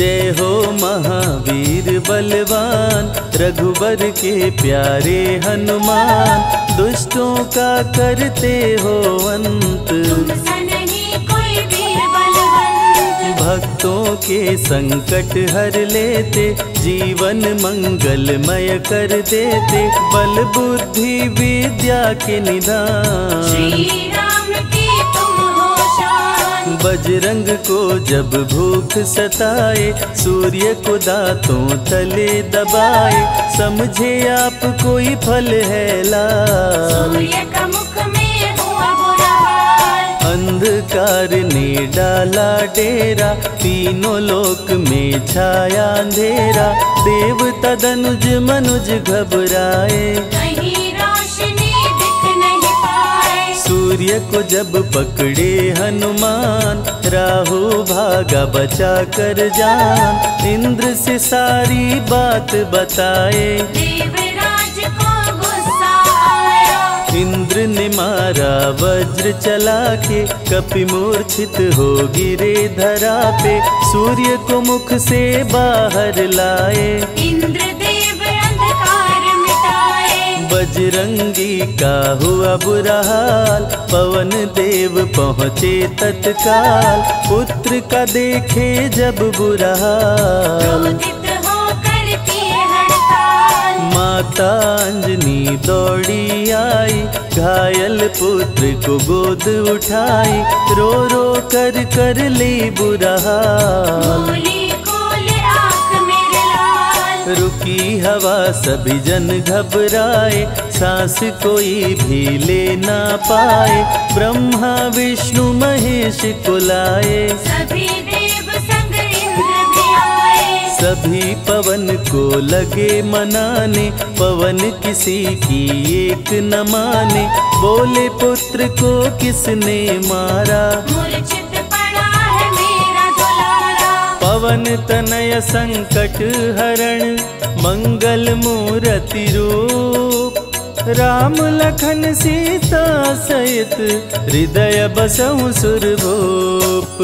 जय हो महावीर बलवान, रघुबर के प्यारे हनुमान। दुष्टों का करते हो अंत, कोई वीर बलवंत। भक्तों के संकट हर लेते, जीवन मंगलमय कर देते। बल बुद्धि विद्या के निधान, श्री राम की तुम हो शान। बजरंग को जब भूख सताए, सूर्य को दांतों तले दबाए। समझे आप कोई फल है लाल, सूर्य का मुख में हुआ बुरा हाल। अंधकार ने डाला डेरा, तीनों लोक में छाया अंधेरा। देवता धनुज मनुज घबराए, कहीं रोशनी दिख नहीं पाए। सूर्य को जब पकड़े हनुमान, राहु भागा बचा कर जान। इंद्र से सारी बात बताए, देवराज को गुस्सा आया। इंद्र ने मारा वज्र चला के, कपि मूर्छित हो गिरे धरा पे। सूर्य को मुख से बाहर लाए, इंद्रदेव अंधकार मिटाए। बजरंगी का हुआ बुरा हाल, पवन देव पहुँचे तत्काल। पुत्र का देखे जब बुरा हाल, क्रोधित होकर किए हड़ताल। माता अंजनी दौड़ी आई, घायल पुत्र को गोद उठाई। रो रो कर ली बुरा हाल, बोली खोले आँख मेरे लाल। रुकी हवा सभी जन घबराए, सांस कोई भी ले ना पाए। ब्रह्मा विष्णु महेश को लाए, सभी देव संग इंद्र भी आए। सभी पवन को लगे मनाने। पवन किसी की एक न माने, बोले पुत्र को किसने मारा। मूर्छित पड़ा है मेरा दुलारा। पवन तनय संकट हरण, मंगल मूर्ति रूप। राम लखन सीता सहित, हृदय बसहु सुरभूप।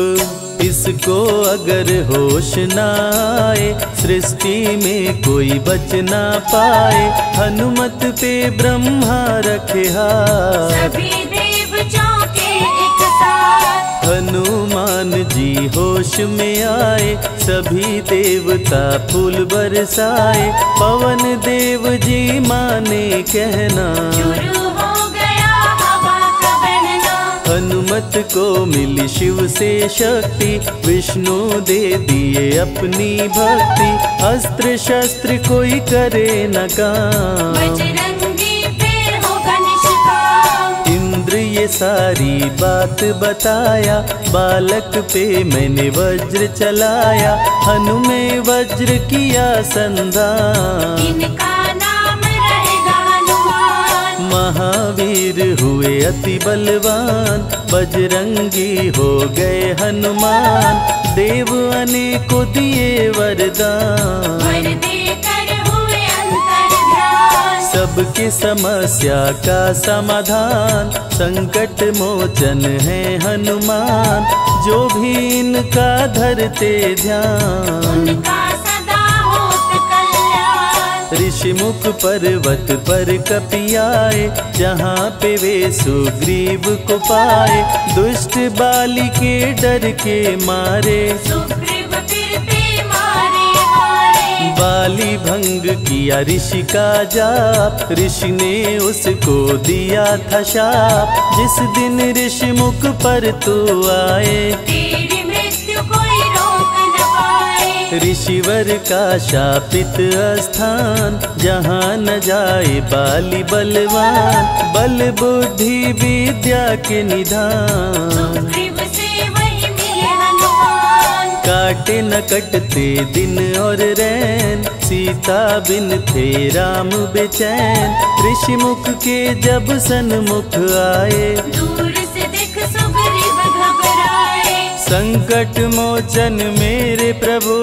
इसको अगर होश न आए, सृष्टि में कोई बच ना पाए। हनुमत पे ब्रह्मा रखे हाथ, सभी देव चौके एक साथ। हनुमान जी होश में आए, सभी देवता फूल बरसाए। पवन देव जी माने कहना, शुरू हो गया हवा का बहना। हनुमत को मिली शिव से शक्ति, विष्णु दे दिए अपनी भक्ति। अस्त्र शस्त्र कोई करे न काम, बजरंगी फिर होगा निष्काम। इंद्र ये सारी बात बताया, बालक पे मैंने वज्र चलाया। हनु में वज्र किया संधान, इनका नाम रहेगा हनुमान। महावीर हुए अति बलवान, बजरंगी हो गए हनुमान। देव अनेको दिए वरदान, वर देकर हुए अंतर्ध्यान। सबकी समस्या का समाधान, संकट मोचन है हनुमान। जो भी इनका धरते ध्यान, उनका सदा होत कल्याण। ऋषि मुख पर्वत पर कपि आए, जहाँ पे वे सुग्रीव को पाए। दुष्ट बाली के डर के मारे, सुग्रीव फिरते मारे मारे। बाली भंग किया ऋषि का जाप, ऋषि ने उसको दिया था शाप। जिस दिन ऋषि मुख पर तू आए, तेरी मृत्यु कोई रोक न पाए। ऋषिवर का शापित स्थान, जहाँ न जाए बाली बलवान। बल बुद्धि विद्या के निधान, सुग्रीव से वही मिले हनुमान। काटे न कटते दिन और रैन, सीता बिन थे राम बेचैन। ऋषि मुख के जब सन्मुख आए, दूर से देख सुग्रीव घबराए। संकट मोचन मेरे प्रभु,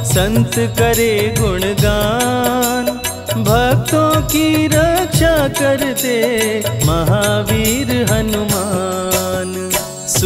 संत करे गुणगान। भक्तों की रक्षा करते महावीर हनुमान।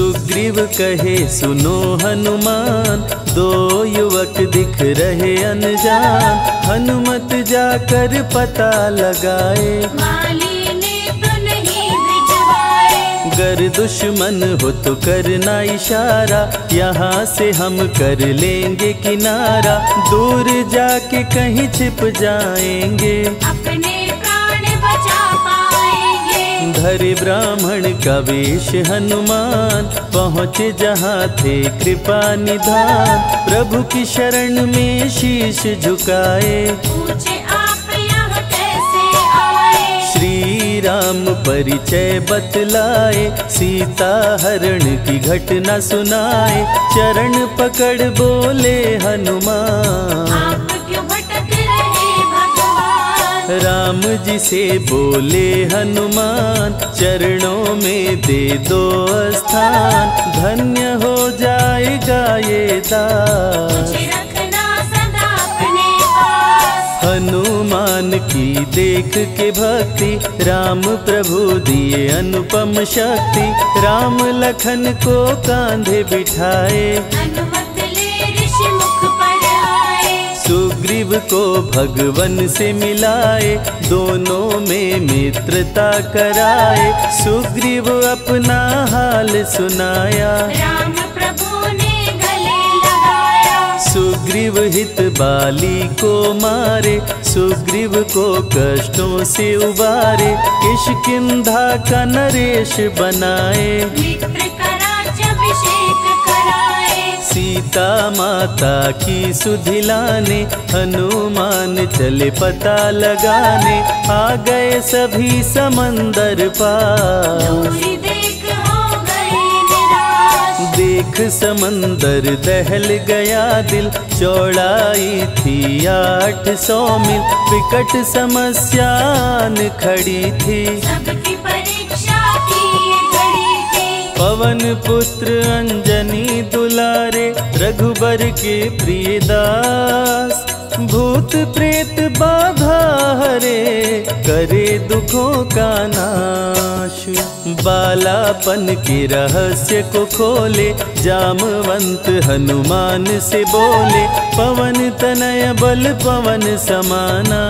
सुग्रीव कहे सुनो हनुमान, दो युवक दिख रहे अनजान। हनुमत जाकर पता लगाए, माली ने तो नहीं भिजवाए। गर दुश्मन हो तो करना इशारा, यहाँ से हम कर लेंगे किनारा। दूर जाके कहीं छिप जाएंगे, अपने प्राण बचा पाएंगे। धरे ब्राह्मण का वेश हनुमान, पहुँचे जहाँ थे कृपा निधान। प्रभु की शरण में शीश झुकाए, पूछे आप यहाँ कैसे आए। श्री राम परिचय बतलाए, सीता हरण की घटना सुनाए। चरण पकड़ बोले हनुमान, आप क्यों भटक रहे भगवान। राम जी से बोले हनुमान, चरणों में दे दो स्थान। धन्य हो जाएगा ये दास, मुझे रखना सदा अपने पास। हनुमान की देख के भक्ति, राम प्रभु दिए अनुपम शक्ति। राम लखन को कांधे बिठाए, अनुमत ले ऋषि मुख पर आए। सुग्रीव को भगवन से मिलाए, दोनों में मित्रता कराए। सुग्रीव अपना हाल सुनाया, राम प्रभु ने गले लगाया। सुग्रीव हित बाली को मारे, सुग्रीव को कष्टों से उबारे। किष्किंधा का नरेश बनाए, मित्र का राज्याभिषेक कराए। सीता माता की सुधि लाने। हनुमान चले पता लगाने, आ गए सभी समंदर पार। दूरी देख हो गए निराश। देख समंदर दहल गया दिल, चौड़ाई थी 800 मील। विकट समस्या आन खड़ी थी, सबकी परीक्षा की ये घड़ी थी। पवन पुत्र अंजनी दुलारे, रघुबर के प्रिय दास। भूत प्रेत बाधा हरे, करे दुखों का नाश। बालापन के रहस्य को खोले, जामवंत हनुमान से बोले। पवन तनय बल पवन समाना,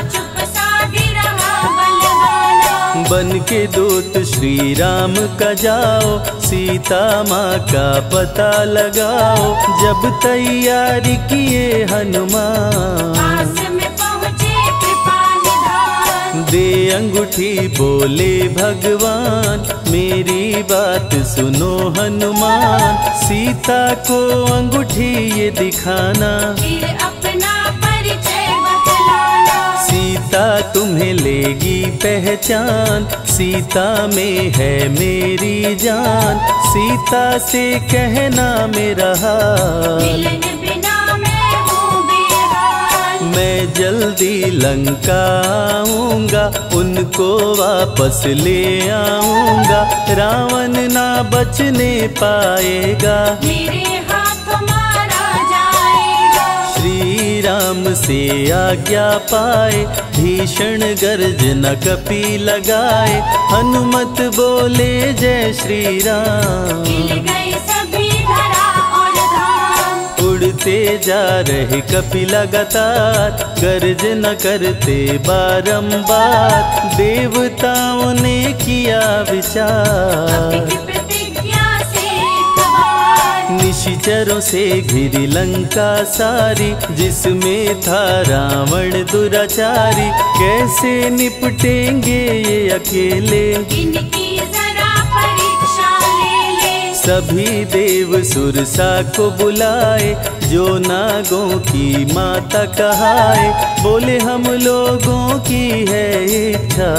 चुप साधी रहा बलवाना। बन के दूत श्री राम का जाओ, सीता माँ का पता लगाओ। जब तैयारी किए हनुमान, पास में पहुँचे कृपा निधान। दे अंगूठी बोले भगवान, मेरी बात सुनो हनुमान। सीता को अंगूठी ये दिखाना, फिर अपना परिचय बतलाना। सीता तुम्हें लेगी पहचान। सीता में है मेरी जान, सीता से कहना मेरा हाल। मिलन बिना मैं हूँ बेहाल। मैं जल्दी लंका आऊंगा, उनको वापस ले आऊंगा। रावण ना बचने पाएगा, मेरे हाथ मारा जाएगा। श्री राम से आज्ञा पाए, भीषण गर्जना कपी लगाए। हनुमत बोले जय श्री राम, मिल गए सभी धरा और धाम। उड़ते जा रहे कपि लगातार, गर्जना करते बारंबार। देवताओं ने किया विचार, की प्रतिज्ञा से एक बार। निशिचरों से घिरी लंका सारी, जिसमें था रावण दुराचारी। कैसे निपटेंगे ये अकेले, इनकी जरा परीक्षा ले ले। सभी देव सुरसा को बुलाए, जो नागों की माता कहाए। बोले हम लोगों की है इच्छा,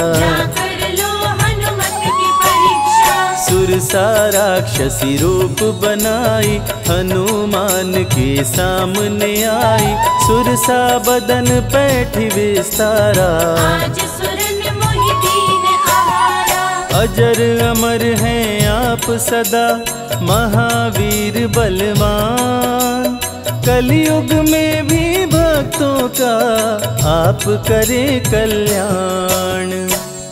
कर लो हनुमत की परीक्षा। सुरसा राक्षसी रूप बनाई, हनुमान के सामने आई। सुरसा बदन पैठी विस्तारा, आज सुरन मोहि दीन आहारा। अजर अमर हैं आप सदा, महावीर बलवान। कलयुग में भी भक्तों का आप करे कल्याण।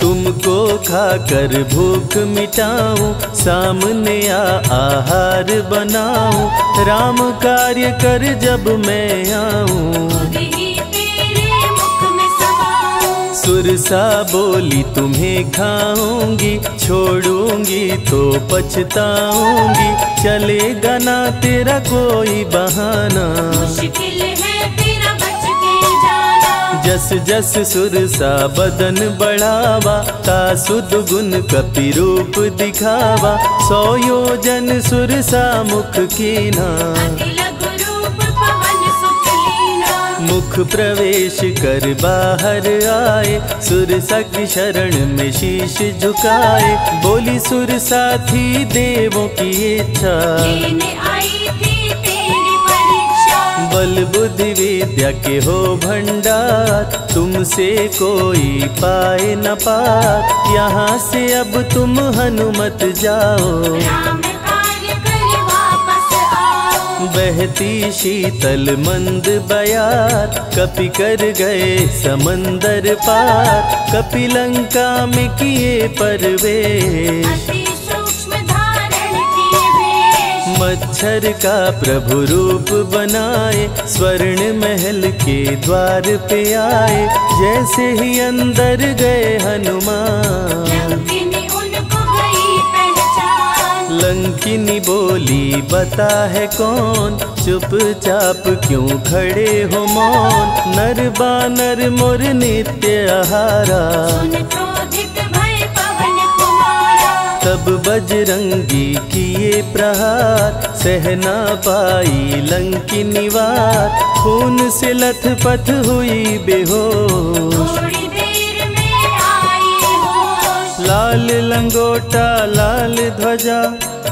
तुम तुमको खाकर भूख मिटाऊं, सामने आहार बनाऊं, राम कार्य कर जब मैं आऊं। खुद ही तेरे मुख में समाऊं। सुरसा बोली तुम्हें खाऊंगी, छोड़ूंगी तो पछताऊंगी, चलेगा ना तेरा कोई बहाना। मुश्किल है तेरा बच के जाना। जस जस सुरसा बदन बढ़ावा, तासु दुगुन कपि रूप दिखावा, 100 योजन सुरसा मुख कीना। अति लघु रूप पवन सुख लीना। मुख प्रवेश कर बाहर आए, सुरसा की शरण में शीश झुकाए, बोली सुरसा थी देवों की इच्छा, लेने आई थी तेरी परीक्षा। बल बुद्धि विद्या के हो भंडार, तुमसे कोई पाए न पार, यहाँ से अब तुम हनुमत जाओ। राम कार्य कर वापस आओ। बहती शीतल मंद बयार, कपि कर गए समंदर पार, कपि लंका में किए परवेश, अति सूक्ष्म धारण किए वेश। मच्छर का प्रभु रूप बनाए, स्वर्ण महल के द्वार पे आए, जैसे ही अंदर गए हनुमान। लंकिनी उनको गई पहचान। लंकिनी बोली बता है कौन, चुपचाप क्यों खड़े हो मौन, नर बानर मोर नित्य आहारा। सुन क्रोधित भय पवन कुमारा। तब बजरंगी किए प्रहार, सहना पाई लंकिनी वार, खून से लथपथ हुई बेहोश। थोड़ी देर में आई होश। लाल लंगोटा लाल ध्वजा,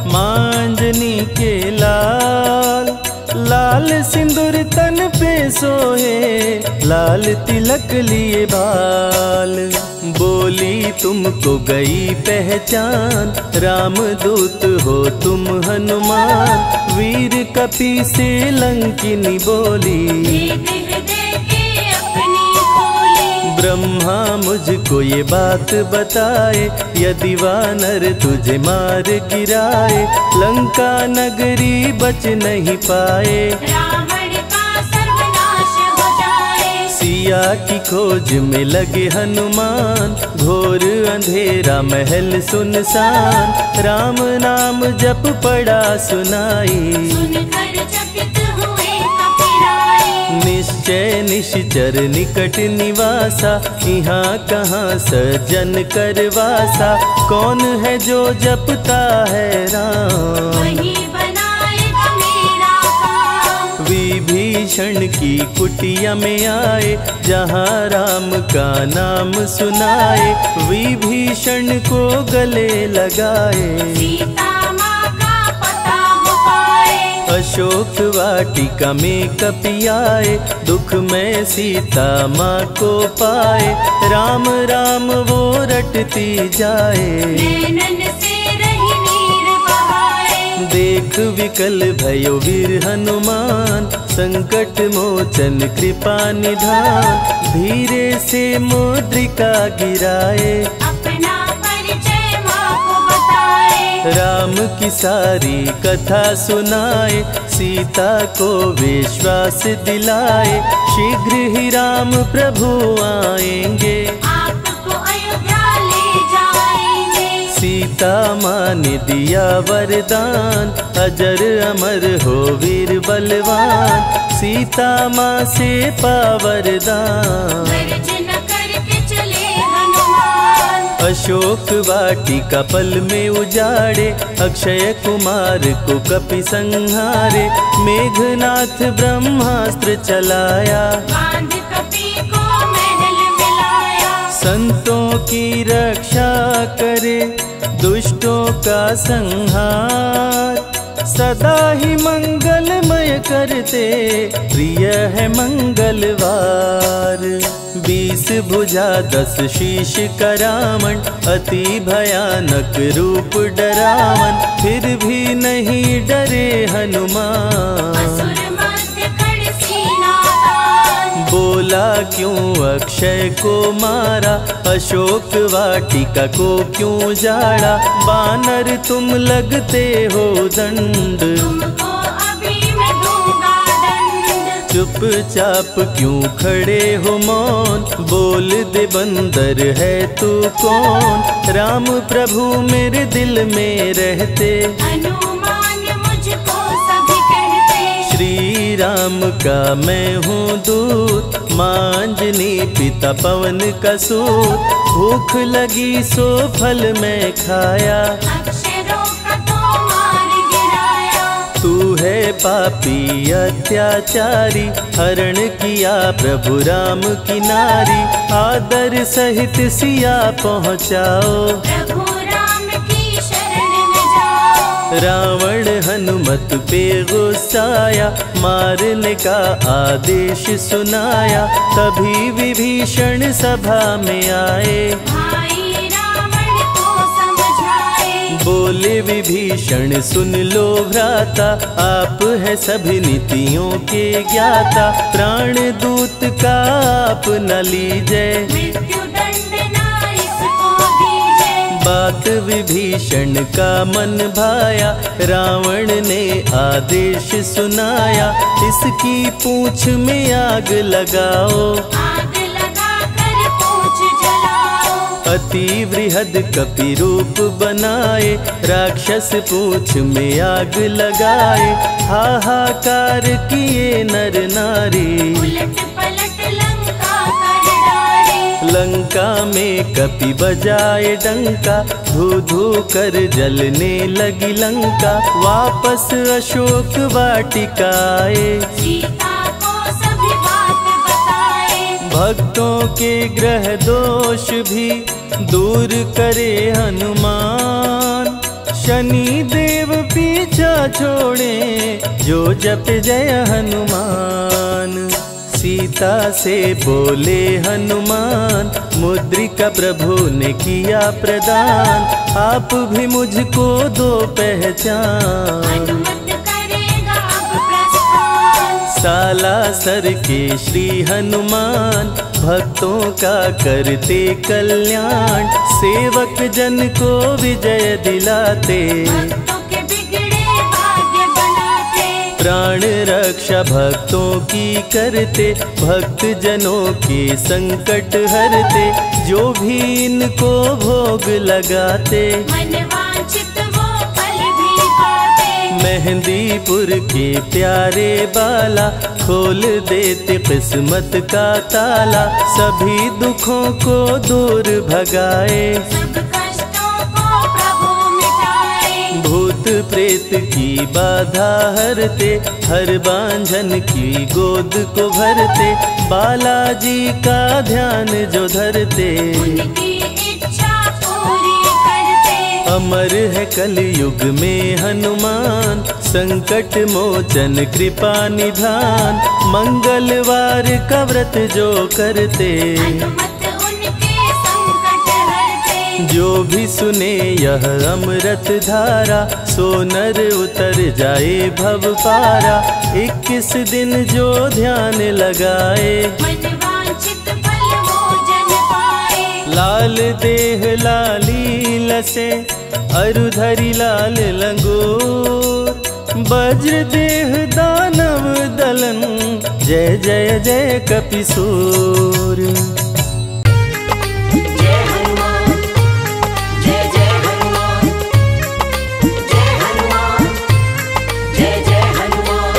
मांजनी के लाल, लाल सिंदूर तन पे सोहे, लाल तिलक लिए बाल। बोली तुमको गई पहचान, रामदूत हो तुम हनुमान, वीर कपि से लंकिनी बोली, भेद हृदय के अपनी खोली। ब्रह्मा मुझको ये बात बताए, यदि वानर तुझे मार गिराए, लंका नगरी बच नहीं पाए, रावण का सर्वनाश हो जाए। सिया की खोज में लगे हनुमान, घोर अंधेरा महल सुनसान, राम नाम जप पड़ा सुनाई, सुनकर चकित हुए कपिराए। निश्चय निश्चर निकट निवासा, यहाँ कहाँ सज्जन करवासा, कौन है जो जपता है राम, वही बनाएगा मेरा काम। विभीषण की कुटिया में आए, जहाँ राम का नाम सुनाए, विभीषण को गले लगाए, सीता माँ का पता हो पाए। अशोक वाटिका में कपि आए, दुख में सीता माँ को पाए, राम राम वो रटती जाए, नैनन से रही नीर बहाए। देख विकल भयो वीर हनुमान, संकट मोचन कृपा निधान, धीरे से मुद्रिका गिराए, अपना परिचय माँ को बताए। राम की सारी कथा सुनाए, सीता को विश्वास दिलाए, शीघ्र ही राम प्रभु आएंगे, आपको अयोध्या ले जाएंगे। सीता माँ ने दिया वरदान, अजर अमर हो वीर बलवान, सीता माँ से पा वरदान। गर्जन करके चले हनुमान। अशोक वाटिका पल में उजाड़े, अक्षय कुमार को कपि संहारे, मेघनाथ ब्रह्मास्त्र चलाया, बांध कपि को महल मिलाया। संतों की रक्षा करे, दुष्टों का संहार, सदा ही मंगलमय करते, प्रिय है मंगलवार। 20 भुजा 10 शीश करावन, अति भयानक रूप डरावन, फिर भी नहीं डरे हनुमान। असुर मध्य खड़ सीना तान। बोल बोला क्यों अक्षय को मारा, अशोक वाटिका को क्यों जाड़ा, बानर तुम लगते हो दंड, तुमको अभी मैं दूंगा दंड। चुपचाप क्यों खड़े हो मौन, बोल दे बंदर है तू कौन, राम प्रभु मेरे दिल में रहते, हनुमान मुझको सभी कहते। श्री राम का मैं हूँ दूत, मांजनी पिता पवन का सूत, भूख लगी सो फल मैं खाया, अक्षरों का तो मार गिराया। तू है पापी अत्याचारी, हरण किया प्रभु राम की नारी, आदर सहित सिया पहुँचाओ, प्रभु राम की शरण में जाओ। रावण हनुमत पे गुस्साया, मारने का आदेश सुनाया, तभी विभीषण सभा में आए, भाई रावण को समझाए। बोले विभीषण सुन लो भ्राता, आप है सभी नीतियों के ज्ञाता, प्राण दूत का आप न लीजिए, मृत्यु दंड ना इसको दीजिए। बात विभीषण का मन भाया, रावण ने आदेश सुनाया, इसकी पूंछ में आग लगाओ, आग लगा कर पूछ जलाओ। अति वृहद कपि रूप बनाए, राक्षस पूंछ में आग लगाए, हाहाकार किए नर नारी, उलट पलट लंका कर डाले। लंका में कपि बजाए डंका, धू धू कर जलने लगी लंका, वापस अशोक वाटिका आए, सीता को सभी बात बताए। भक्तों के ग्रह दोष भी दूर करे हनुमान, शनि देव पीछा छोड़े जो जप जय हनुमान। सीता से बोले हनुमान, मुद्रिका प्रभु ने किया प्रदान, आप भी मुझको दो पहचान, अनुमत करेगा अब प्रस्थान। सालासर के श्री हनुमान, भक्तों का करते कल्याण, सेवक जन को विजय दिलाते, भक्तों के बिगड़े भाग्य बनाते। प्राण रक्षा भक्तों की करते, भक्त जनों के संकट हरते, जो भी इनको भोग लगाते, मनवांछित वो फल भी पाते। मेहंदीपुर के प्यारे बाला, खोल देते किस्मत का ताला, सभी दुखों को दूर भगाए, सब कष्टों को प्रभु मिटाए। भूत प्रेत की बाधा हरते, हर बांझन की गोद को भरते, बालाजी का ध्यान जो धरते, उनकी इच्छा पूरी करते। अमर है कलयुग में हनुमान, संकट मोचन कृपा निधान, मंगलवार का व्रत जो करते, हनुमत उनके संकट हरते। जो भी सुने यह अमृत धारा, सो नर उतर जाए भव पारा, 21 दिन जो ध्यान लगाए, मनवांछित फल वो जन पाए। लाल देह लाली लसे, अरुधरी लाल लंगोर, वज्र देह दानव दलन, जय जय जय कपिसूर। जय हनुमान, जय जय हनुमान, जय हनुमान, जय जय हनुमान।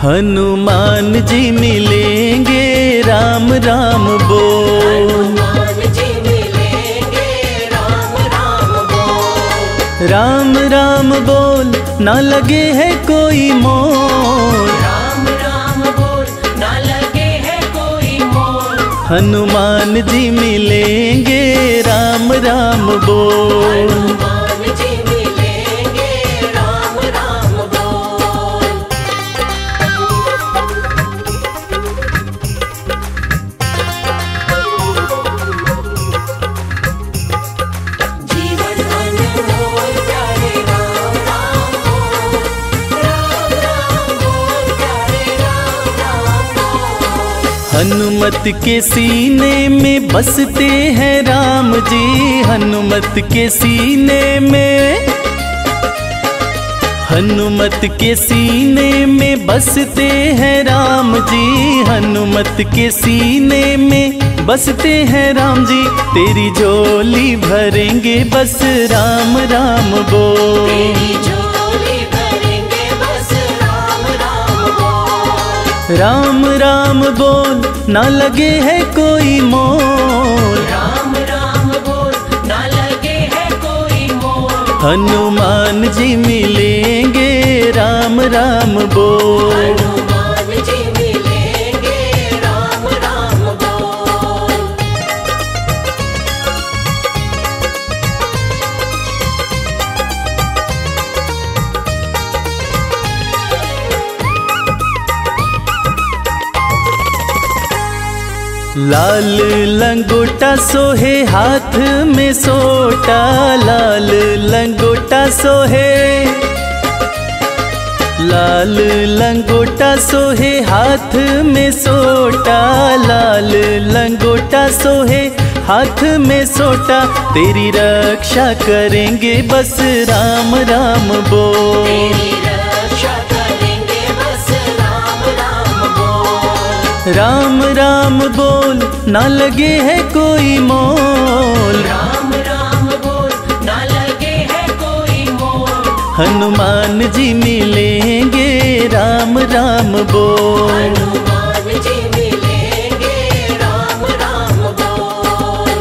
हनुमान जी मिलेंगे राम राम बोल, हनुमान जी मिलेंगे राम राम बोल। राम राम बोल ना लगे है कोई मोल, राम राम बोल ना लगे है कोई मोल। हनुमान जी मिलेंगे राम राम बोल। हनुमान जी मिलेंगे राम राम बोल। हनुमत के सीने में बसते हैं राम जी, हनुमत के सीने में, हनुमत के सीने में बसते हैं राम जी, हनुमत के सीने में बसते हैं राम जी। तेरी झोली भरेंगे बस राम राम बोल, तेरी झोली भरेंगे बस राम राम बोल, राम राम बोल ना लगे है कोई मोल, राम राम बोल ना लगे है कोई मोल, हनुमान जी मिलेंगे राम राम बोल, हनुमान जी मिलेंगे राम राम बोल। लाल लंगोटा सोहे हाथ में सोटा, लाल लंगोटा सोहे, लाल लंगोटा सोहे हाथ में सोटा, लाल लंगोटा सोहे हाथ में सोटा। तेरी रक्षा करेंगे बस राम राम बोल, तेरी रक्षा करेंगे बस राम राम बोल, राम राम बोल ना लगे है कोई मोल, राम राम बोल ना लगे है कोई मोल, हनुमान जी मिलेंगे राम राम बोल, हनुमान जी मिलेंगे राम राम बोल।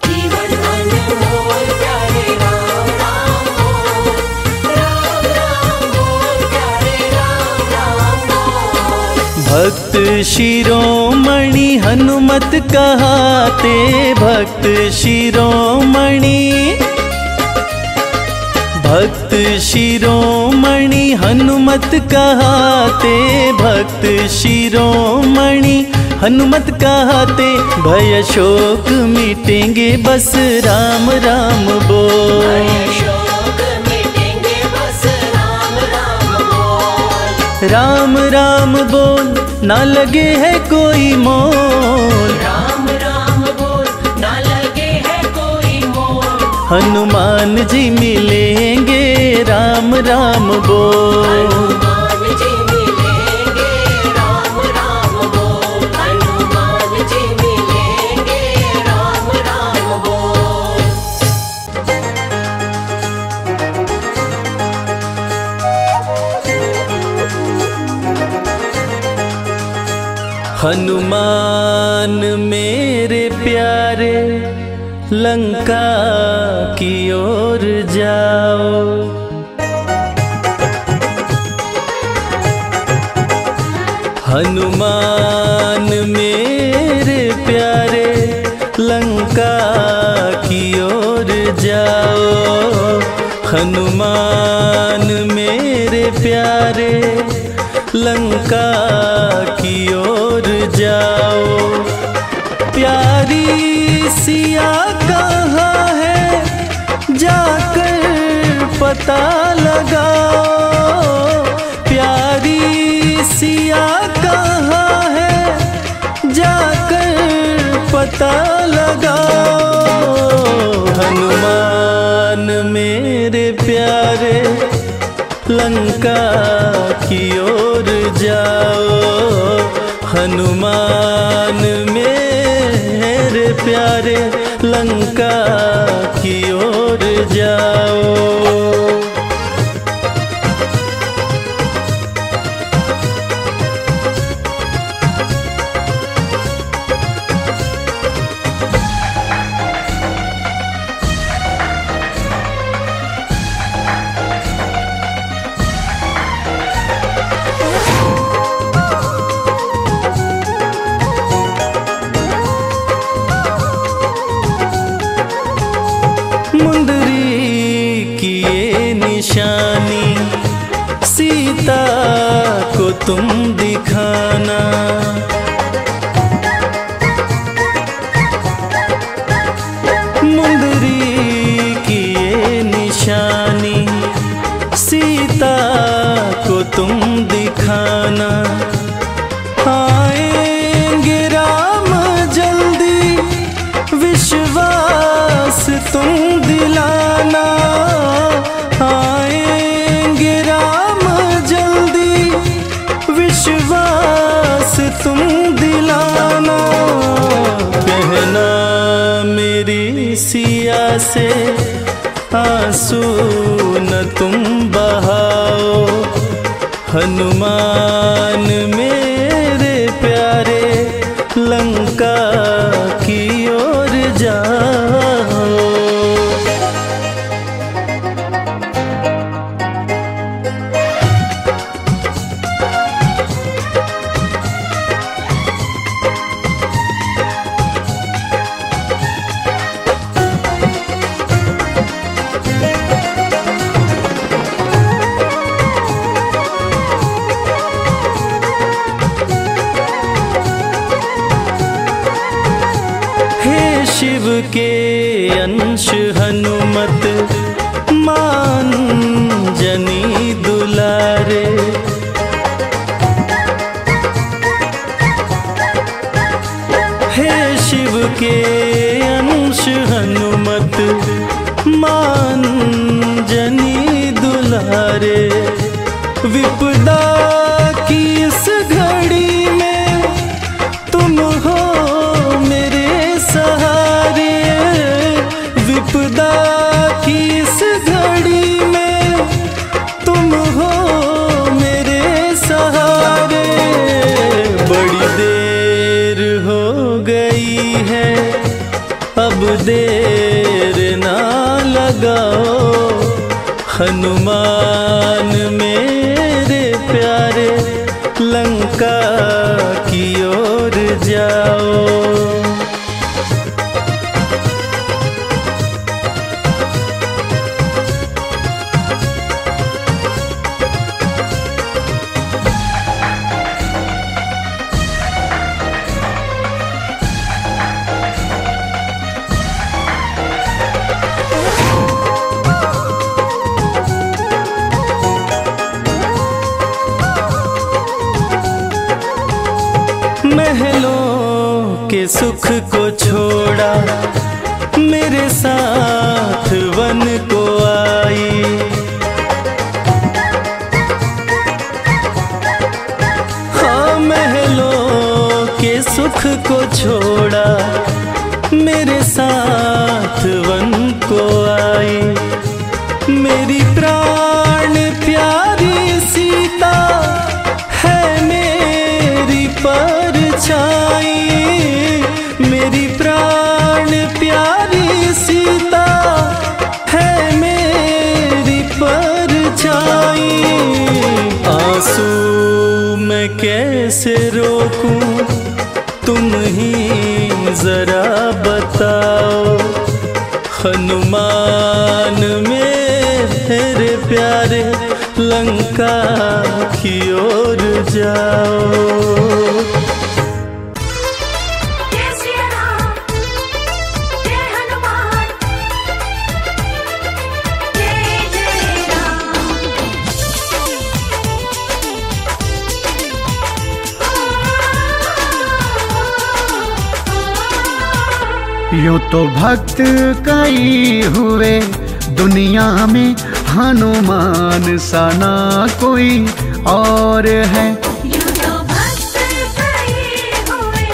जीवन अनमोल प्यारे राम राम बोल, राम राम बोल प्यारे राम राम बोल। भक्त शिरोमणि हनुमत कहाते, भक्त शिरोमणि, भक्त शिरोमणि हनुमत कहाते, भक्त शिरोमणि हनुमत कहाते। भय शोक मिटेंगे बस राम राम बोल, शोक मिटेंगे बस राम राम बोल, राम राम बोल ना लगे है कोई मोल, राम राम बोल ना लगे है कोई मोल, हनुमान जी मिलेंगे राम राम बोल, हनुमान जी मिलेंगे राम राम बोल, हनुमान जी मिलेंगे राम राम बोल। हनुमान मेरे प्यारे लंका की ओर जाओ, हनुमान मेरे प्यारे लंका की ओर जाओ, हनुमान मेरे प्यारे लंका की ओर जाओ। प्यारी सिया कहाँ है जाकर पता लगाओ, प्यारी सिया कहाँ है जाकर पता लगाओ, हनुमान मेरे प्यारे लंका की ओर जाओ, हनुमान मेरे प्यारे लंका की ओर जाओ। मुंदरी की ये निशानी सीता को तुम दिखाना, मुंदरी की ये बस तुम दिलाना, कहना मेरी सिया से आंसू न तुम बहाओ। हनुमान मेरे प्यारे लंका की ओर जाओ। शिव के अंश हनुमत मान जनी दुलारे। हे शिव के अंश हनुमत मान जनी दुलारे। विपदा की इस घड़ी में तुम हो मेरे सहारे। विपदा की इस घड़ी में तुम हो मेरे सहारे। बड़ी देर हो गई है अब देर ना लगाओ। हनुमान मेरे प्यारे लंका की ओर जाओ। महलों के सुख को छोड़ा मेरे साथ वन को आई। हाँ महलों के सुख को छोड़ा मेरे साथ वन को आई। मेरी प्राण प्यारी सीता है मेरी परछाई। मेरी प्राण प्यारी सीता है मेरी परछाई। आंसू मैं कैसे रोकूं तुम ही जरा बताओ। हनुमान मेरे प्यारे लंका की ओर जाओ। यूं तो भक्त कई हुए दुनिया में, हनुमान सा ना कोई और है। यूं तो भक्त कई हुए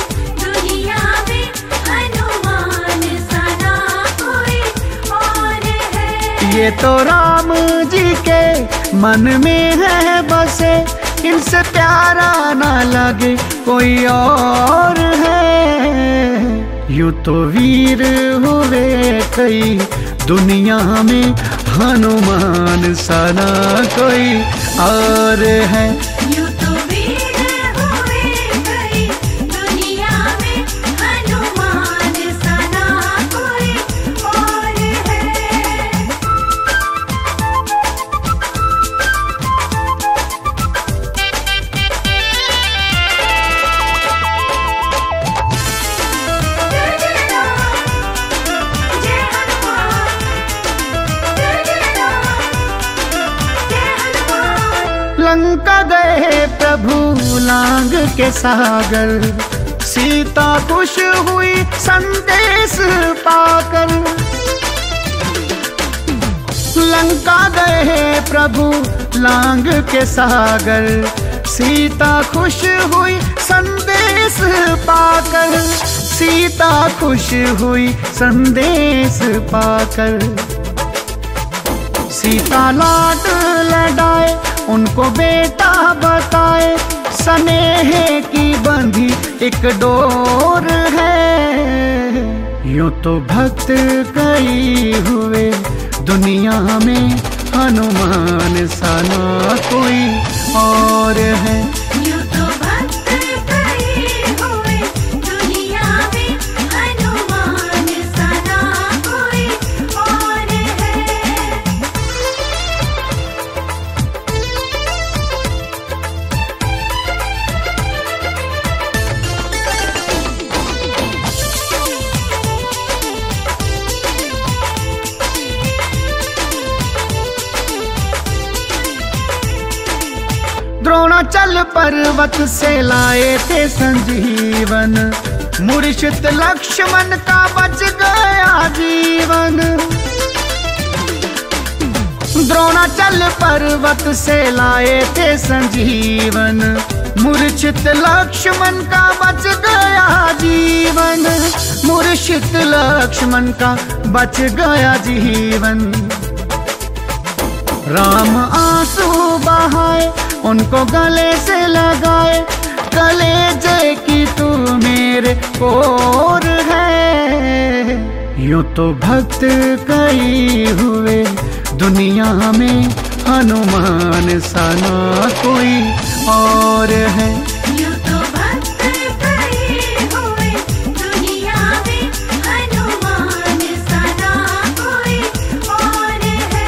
दुनिया में, हनुमान सा ना कोई और है। ये तो राम जी के मन में है बसे, इनसे प्यारा ना लगे कोई और है। यूं तो वीर हुए कई दुनिया में, हनुमान सा ना कोई और है। यूं तो वीर हुए कई दुनिया में, हनुमान सा ना कोई और है। लंका गए प्रभु लांग के सागर, सीता खुश हुई संदेश पाकर। लंका गए प्रभु लांग के सागर, सीता खुश हुई संदेश पाकर, सीता खुश हुई संदेश पाकर। सीता लाड लड़ाए उनको बेटा बताए, स्नेह की बंधी एक डोर है। यूं तो भक्त कई हुए दुनिया में, हनुमान सा ना कोई और है। यूं तो भक्त कई हुए दुनिया में, हनुमान सा ना कोई और है। द्रोणाचल पर्वत से लाए थे संजीवन, मूर्छित लक्ष्मण का बच गया जीवन। द्रोणाचल पर्वत से लाए थे संजीवन, मूर्छित लक्ष्मण का बच गया जीवन। मूर्छित लक्ष्मण का बच गया जीवन। राम आंसू बहाए उनको गले से लगाए, कलेजे की तू मेरे कोर है। यूं तो भक्त कई हुए दुनिया में, हनुमान सा ना कोई और है। यूं तो भक्त कई हुए दुनिया में, हनुमान सा ना कोई और है।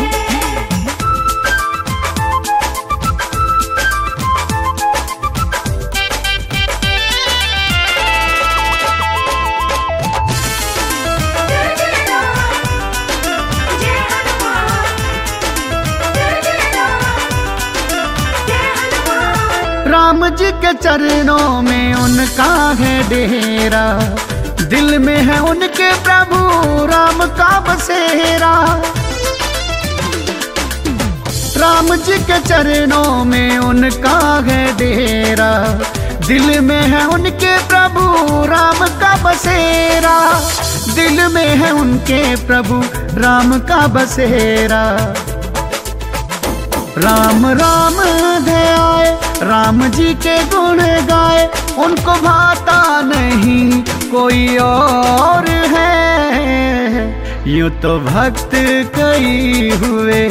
राम जी के चरणों में उनका है डेरा, दिल में है उनके प्रभु राम का बसेरा। राम जी के चरणों में उनका है डेरा, दिल में है उनके प्रभु राम का बसेरा। दिल में है उनके प्रभु राम का बसेरा। राम राम ध्याए राम जी के गुण गाए, उनको भाता नहीं कोई और है। यूं तो भक्त कई हुए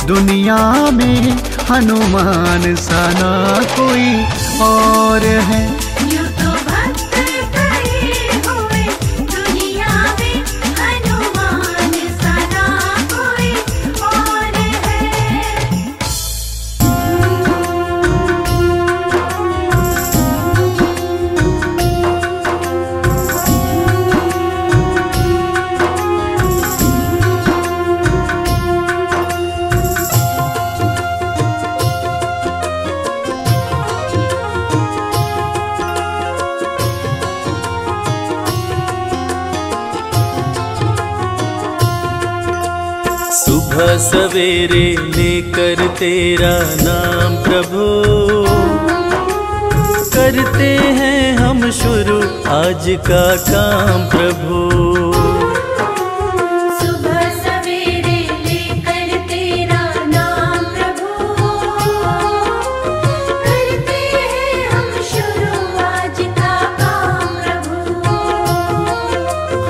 दुनिया में, हनुमान सा ना कोई और है। यूं तो भक्त कई हुए दुनिया में, हनुमान सा ना कोई और है। सुबह सवेरे लेकर तेरा नाम प्रभु, करते हैं हम शुरू आज का काम प्रभु। सुबह सवेरे लेकर तेरा नाम प्रभु, करते हैं हम शुरू आज का काम प्रभु।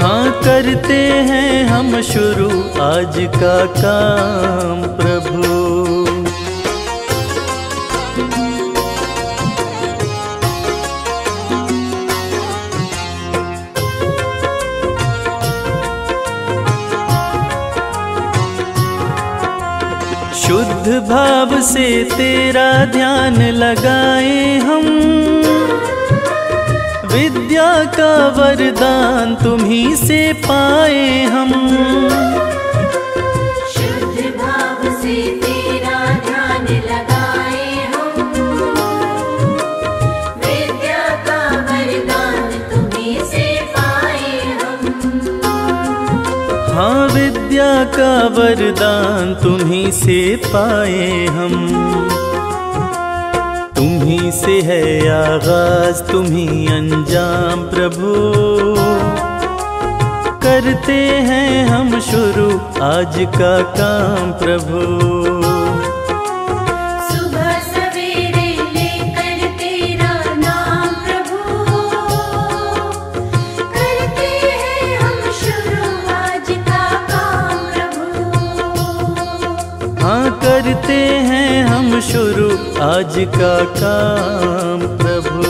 हाँ करते हैं हम शुरू आज का काम प्रभु। शुद्ध भाव से तेरा ध्यान लगाए हम, विद्या का वरदान तुम्ही से पाए हम। शुद्ध भाव से तेरा ध्यान लगाए हम, विद्या का वरदान तुम्हीं से पाए हम। हाँ विद्या का वरदान तुम्ही से पाए हम, तुम्ही से है आगाज तुम्ही अंजाम प्रभु, करते हैं हम शुरू आज का काम प्रभु। सुबह सवेरे लेकर तेरा नाम प्रभु, करते हैं हम शुरू आज का काम प्रभु। हाँ करते हैं हम शुरू आज का काम प्रभु।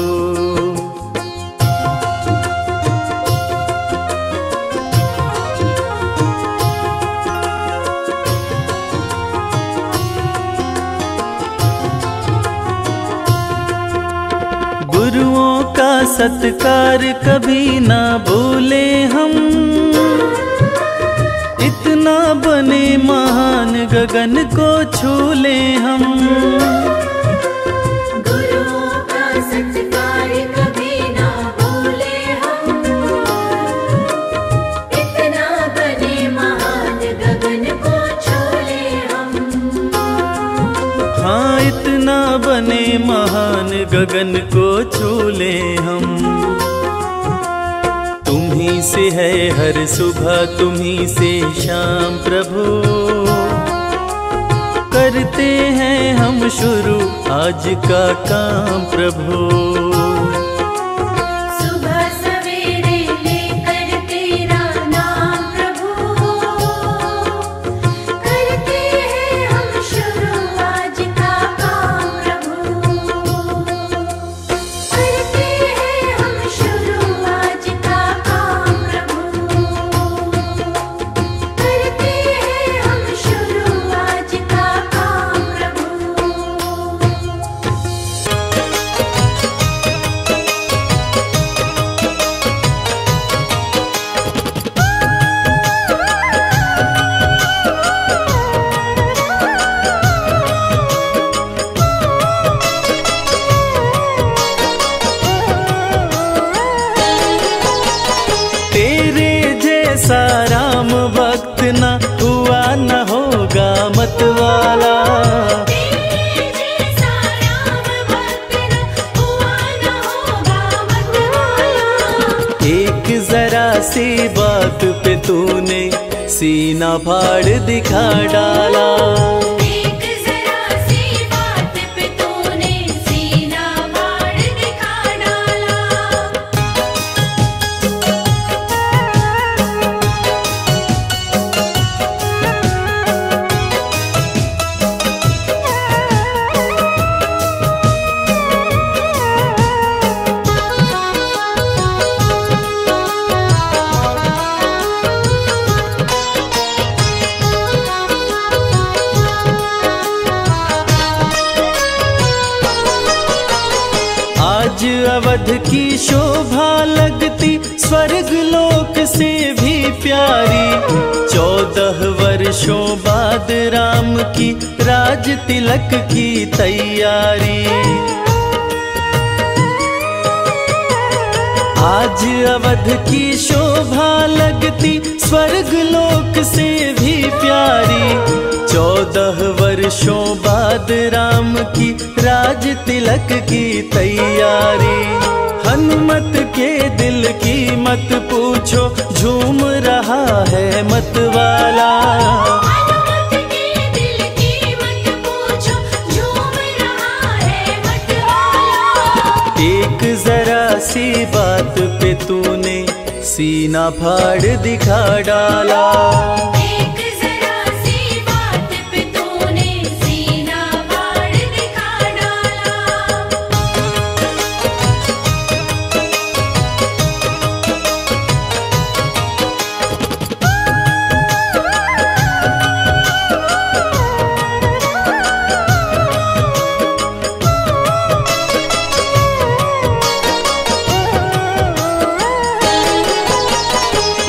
गुरुओं का सत्कार कभी ना भूले हम, इतना बने महान गगन को छू ले हम। गुरुओं का सत्कार कभी ना भूले हम, इतना बने महान गगन को छू ले हम। हाँ इतना बने महान गगन को छू ले हम। तुम्ही से है हर सुबह तुम्ही से शाम प्रभु, करते हैं हम शुरू आज का काम प्रभु। सुबह सवेरे लेकर तेरा नाम प्रभु, करते हैं हम शुरू आज का काम प्रभु। करते हैं हम शुरू आज का काम प्रभु। करते हैं हम शुरू आज का काम प्रभु। तेरे जैसा राम भक्त न हुआ न होगा मतवाला, तेरे जैसा राम भक्त न हुआ न होगा मतवाला। एक जरा सी बात पे तूने सीना फाड़ दिखा डाला। एक जरा सी बात पे तूने सीना फाड़ दिखा डाला। आज अवध की शोभा लगती स्वर्ग लोक से भी प्यारी। 14 वर्षों बाद राम की राज तिलक की तैयारी। आज अवध की शोभा लगती स्वर्ग लोक से भी प्यारी। 14 वर्षों बाद राम की राज तिलक की तैयारी। हनुमत के दिल की मत पूछो झूम रहा है मतवाला। हनुमत के दिल की मत पूछो झूम रहा है मतवाला। एक जरा सी बात पे तूने सीना फाड़ दिखा डाला। एक जरा सी बात पे तूने सीना फाड़ दिखा डाला।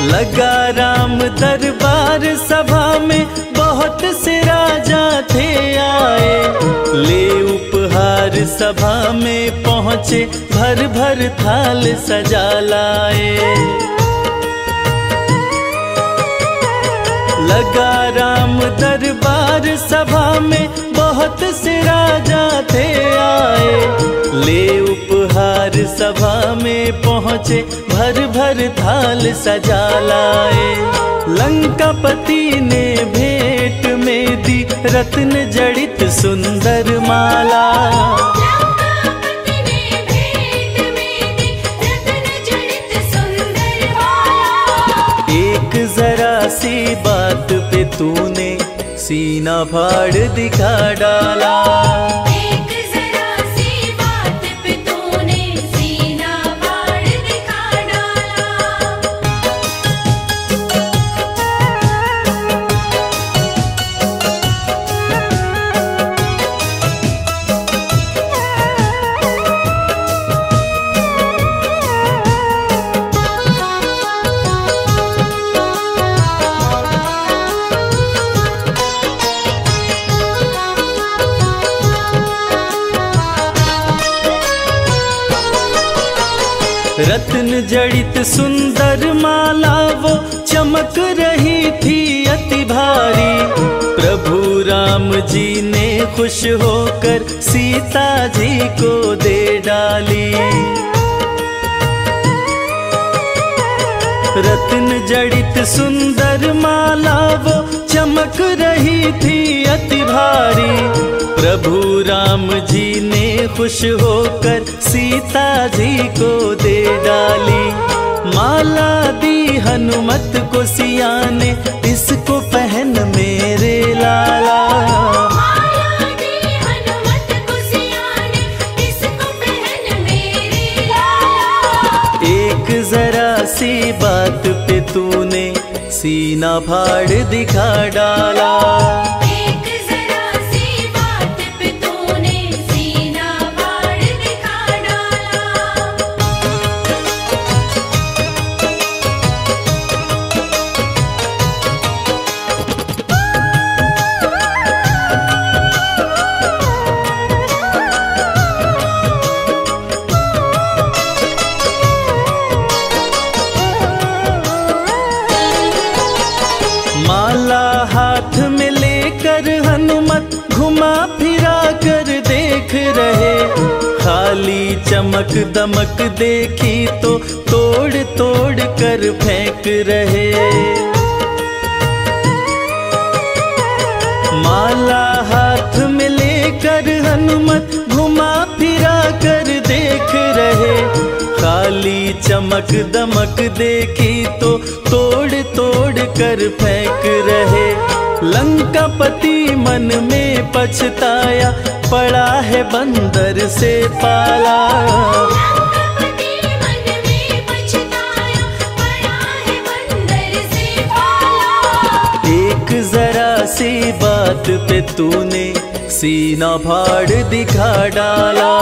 लगा राम दरबार सभा में बहुत से राजा थे आए। ले उपहार सभा में पहुँचे भर भर थाल सजा लाए। लगा राम दरबार सभा में बहुत से राजा थे आए। ले सभा में पहुँचे भर भर थाल सजा लाए। लंकापति ने भेंट में दी रत्न जड़ित सुंदर माला। लंकापति ने भेंट में दी रत्न जड़ित सुंदर माला। एक जरा सी बात पे तूने सीना फाड़ दिखा डाला। एक जरा सी बात पे तूने सीना फाड़ दिखा डाला। रत्न जड़ित सुंदर माला वो चमक रही थी अति भारी। प्रभु राम जी ने खुश होकर सीता जी को दे डाली। रत्न जड़ित सुंदर माला वो चमक रही थी अति भारी। प्रभु राम जी ने खुश होकर सीता जी को दे डाली। माला दी हनुमत को सिया ने, इसको पहन मेरे लाला। माला दी हनुमत को सिया ने, इसको पहन मेरे लाला। एक जरा सी बात पे तूने सीना फाड़ दिखा डाला। एक जरा सी बात पे तूने सीना फाड़ दिखा डाला। माला हाथ में लेकर हनुमत घुमा फिरा कर देख रहे। खाली चमक दमक देखी तो तोड़ तोड़ कर फेंक रहे। माला हाथ में लेकर हनुमत घुमा फिरा कर देख रहे। खाली चमक दमक देखी तो तोड़ तोड़ कर फेंक रहे। लंकापति मन में पछताया, पड़ा है बंदर से पाला। लंकापति मन में पछताया, पड़ा है बंदर से पाला। एक जरा सी बात पे तूने सीना फाड़ दिखा डाला।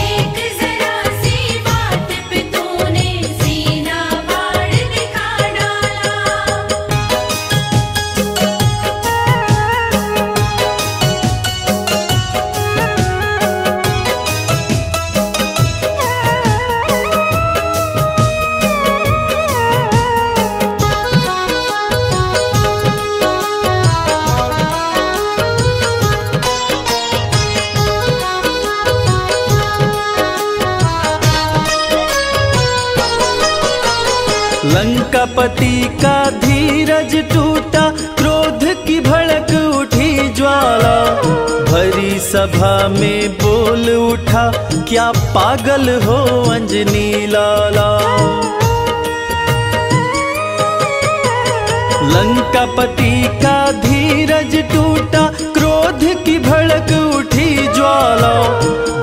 एक जरा सी बात पे तूने सीना फाड़ दिखा डाला। लंकापति का धीरज टूटा, क्रोध की भड़क उठी ज्वाला। भरी सभा में बोल उठा, क्या पागल हो अंजनी लाला। लंकापति का धीरज टूटा, क्रोध की भड़क उठी ज्वाला।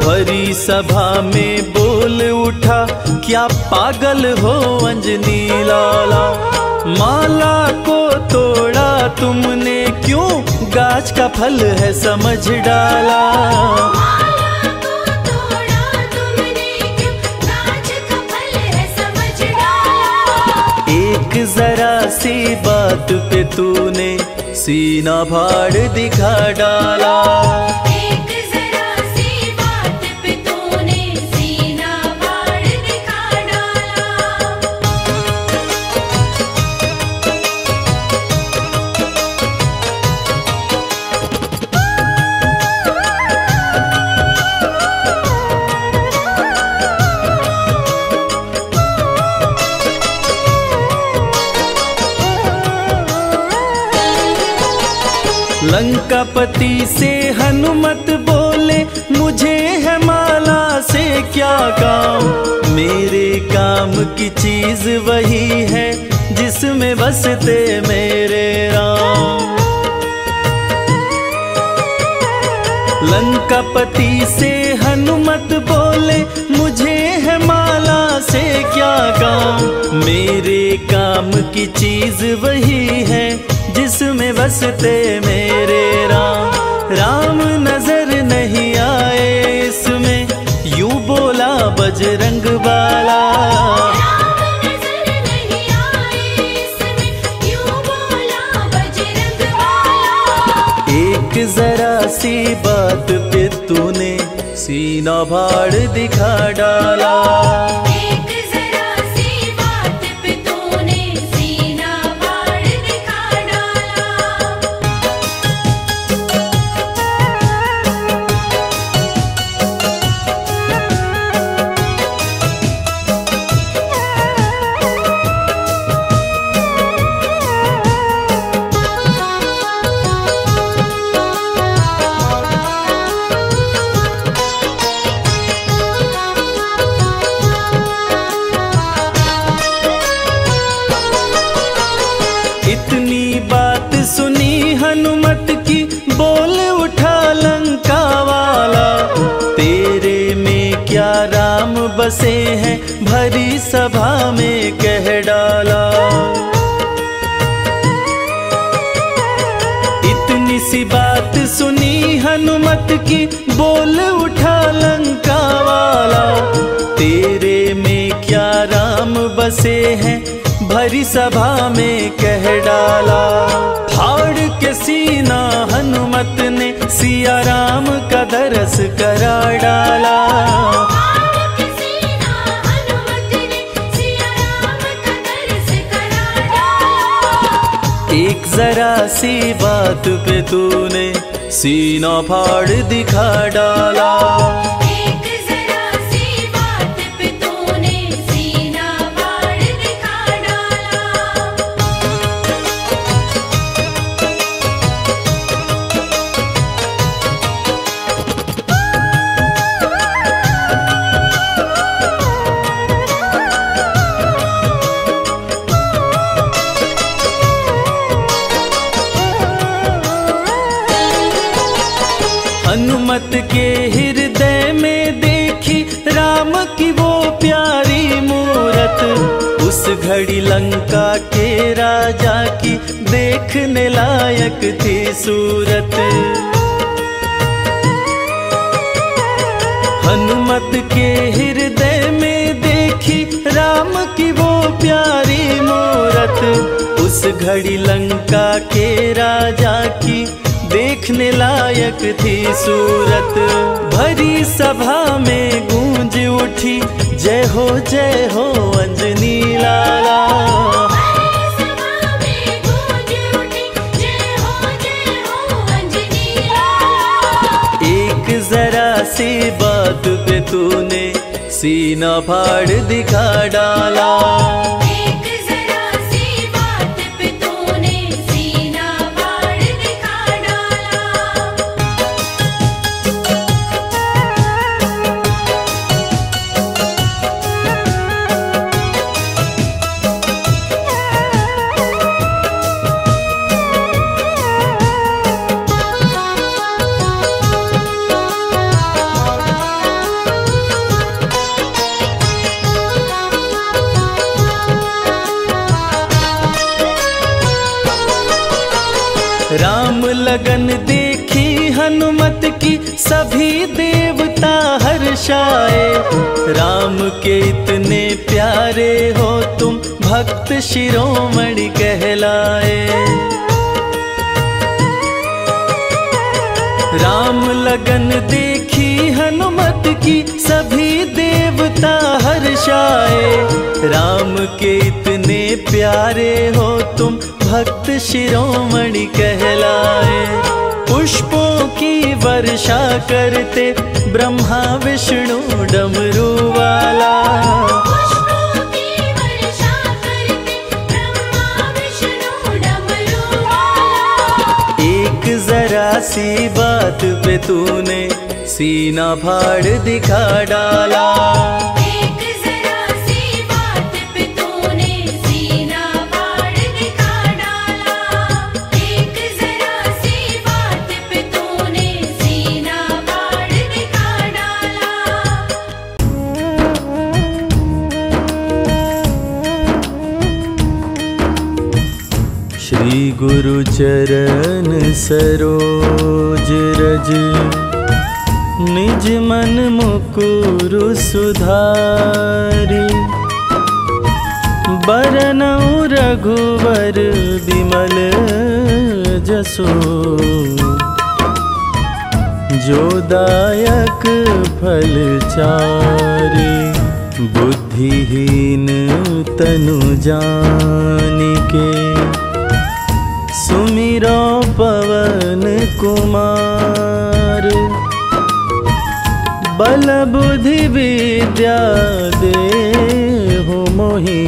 भरी सभा में बोल उठा, क्या पागल हो अंजनी लाला। माला को तोड़ा तुमने क्यों, गाछ का फल है समझ डाला। माला को तोड़ा तुमने क्यों, गाछ का फल है समझ डाला। एक जरा सी बात पे तूने सीना फाड़ दिखा डाला। एक जरा सी बात पे तूने सीना फाड़ दिखा डाला। लंकापति से हनुमत बोले मुझे है माला से क्या काम, मेरे काम की चीज वही है जिसमें बसते मेरे राम। लंकापति से हनुमत बोले मुझे है माला से क्या काम, मेरे काम की चीज वही है जिसमें बसते मेरे राम। राम नजर नहीं आए इसमें, यूं बोला बजरंग बाला। राम नजर नहीं आए इसमें, यूं बोला बजरंग बाला। एक जरा सी बात पे तूने सीना फाड़ दिखा डाला। एक जरा सी बात पे तूने सीना फाड़ दिखा डाला। इतनी बात सुनी हनुमत की, बोल उठा लंका वाला। तेरे में क्या राम बसे हैं, भरी सभा में कह डाला। इतनी सी बात सुनी हनुमत की, बोल उठा लंका वाला। तेरे में क्या राम बसे हैं, भरी सभा में कह डाला। फाड़ के सीना हनुमत ने सिया राम का दरस करा डाला। फाड़ के सीना हनुमत ने सिया राम का दरस करा डाला। एक जरा सी बात पे तूने सीना फाड़ दिखा डाला। एक जरा सी बात पे तूने सीना फाड़ दिखा डाला। हनुमत के हृदय में देखी राम की वो प्यारी मूरत। उस घड़ी लंका के राजा की देखने लायक थी सूरत। हनुमत के हृदय में देखी राम की वो प्यारी मूरत। उस घड़ी लंका के राजा की देखने लायक थी सूरत। भरी सभा में गूंज उठी जय हो अंजनी लाला। भरी सभा में गूंज उठी जय हो अंजनी लाला। एक जरा सी बात पे तूने सीना फाड़ दिखा डाला। एक जरा सी बात पे तूने सीना फाड़ दिखा डाला। राम लगन देखी हनुमत की, सभी देवता हर्षाए। राम के इतने प्यारे हो तुम, भक्त शिरोमणि कहलाए। राम लगन देखी हनुमत की, सभी देवता हर्षाए। राम के इतने प्यारे हो तुम, भक्त शिरोमणि कहलाए। पुष्पों की वर्षा करते ब्रह्मा विष्णु डमरू वाला। पुष्पों की वर्षा करते ब्रह्मा विष्णु डमरू वाला। एक जरा सी बात पे तूने सीना फाड़ दिखा डाला। एक जरा सी बात पे तूने सीना फाड़ दिखा डाला। एक जरा सी बात पे तूने सीना फाड़ दिखा डाला। श्री गुरु चरण सरोज रज निज मन मुकुरु सुधारी। बरनउँ रघुवर बिमल जसो जो दायक फल चारि। बुद्धिहीन तनु जानिके सुमिरो पवन कुमार। बल बुद्धि विद्या देहु मोहि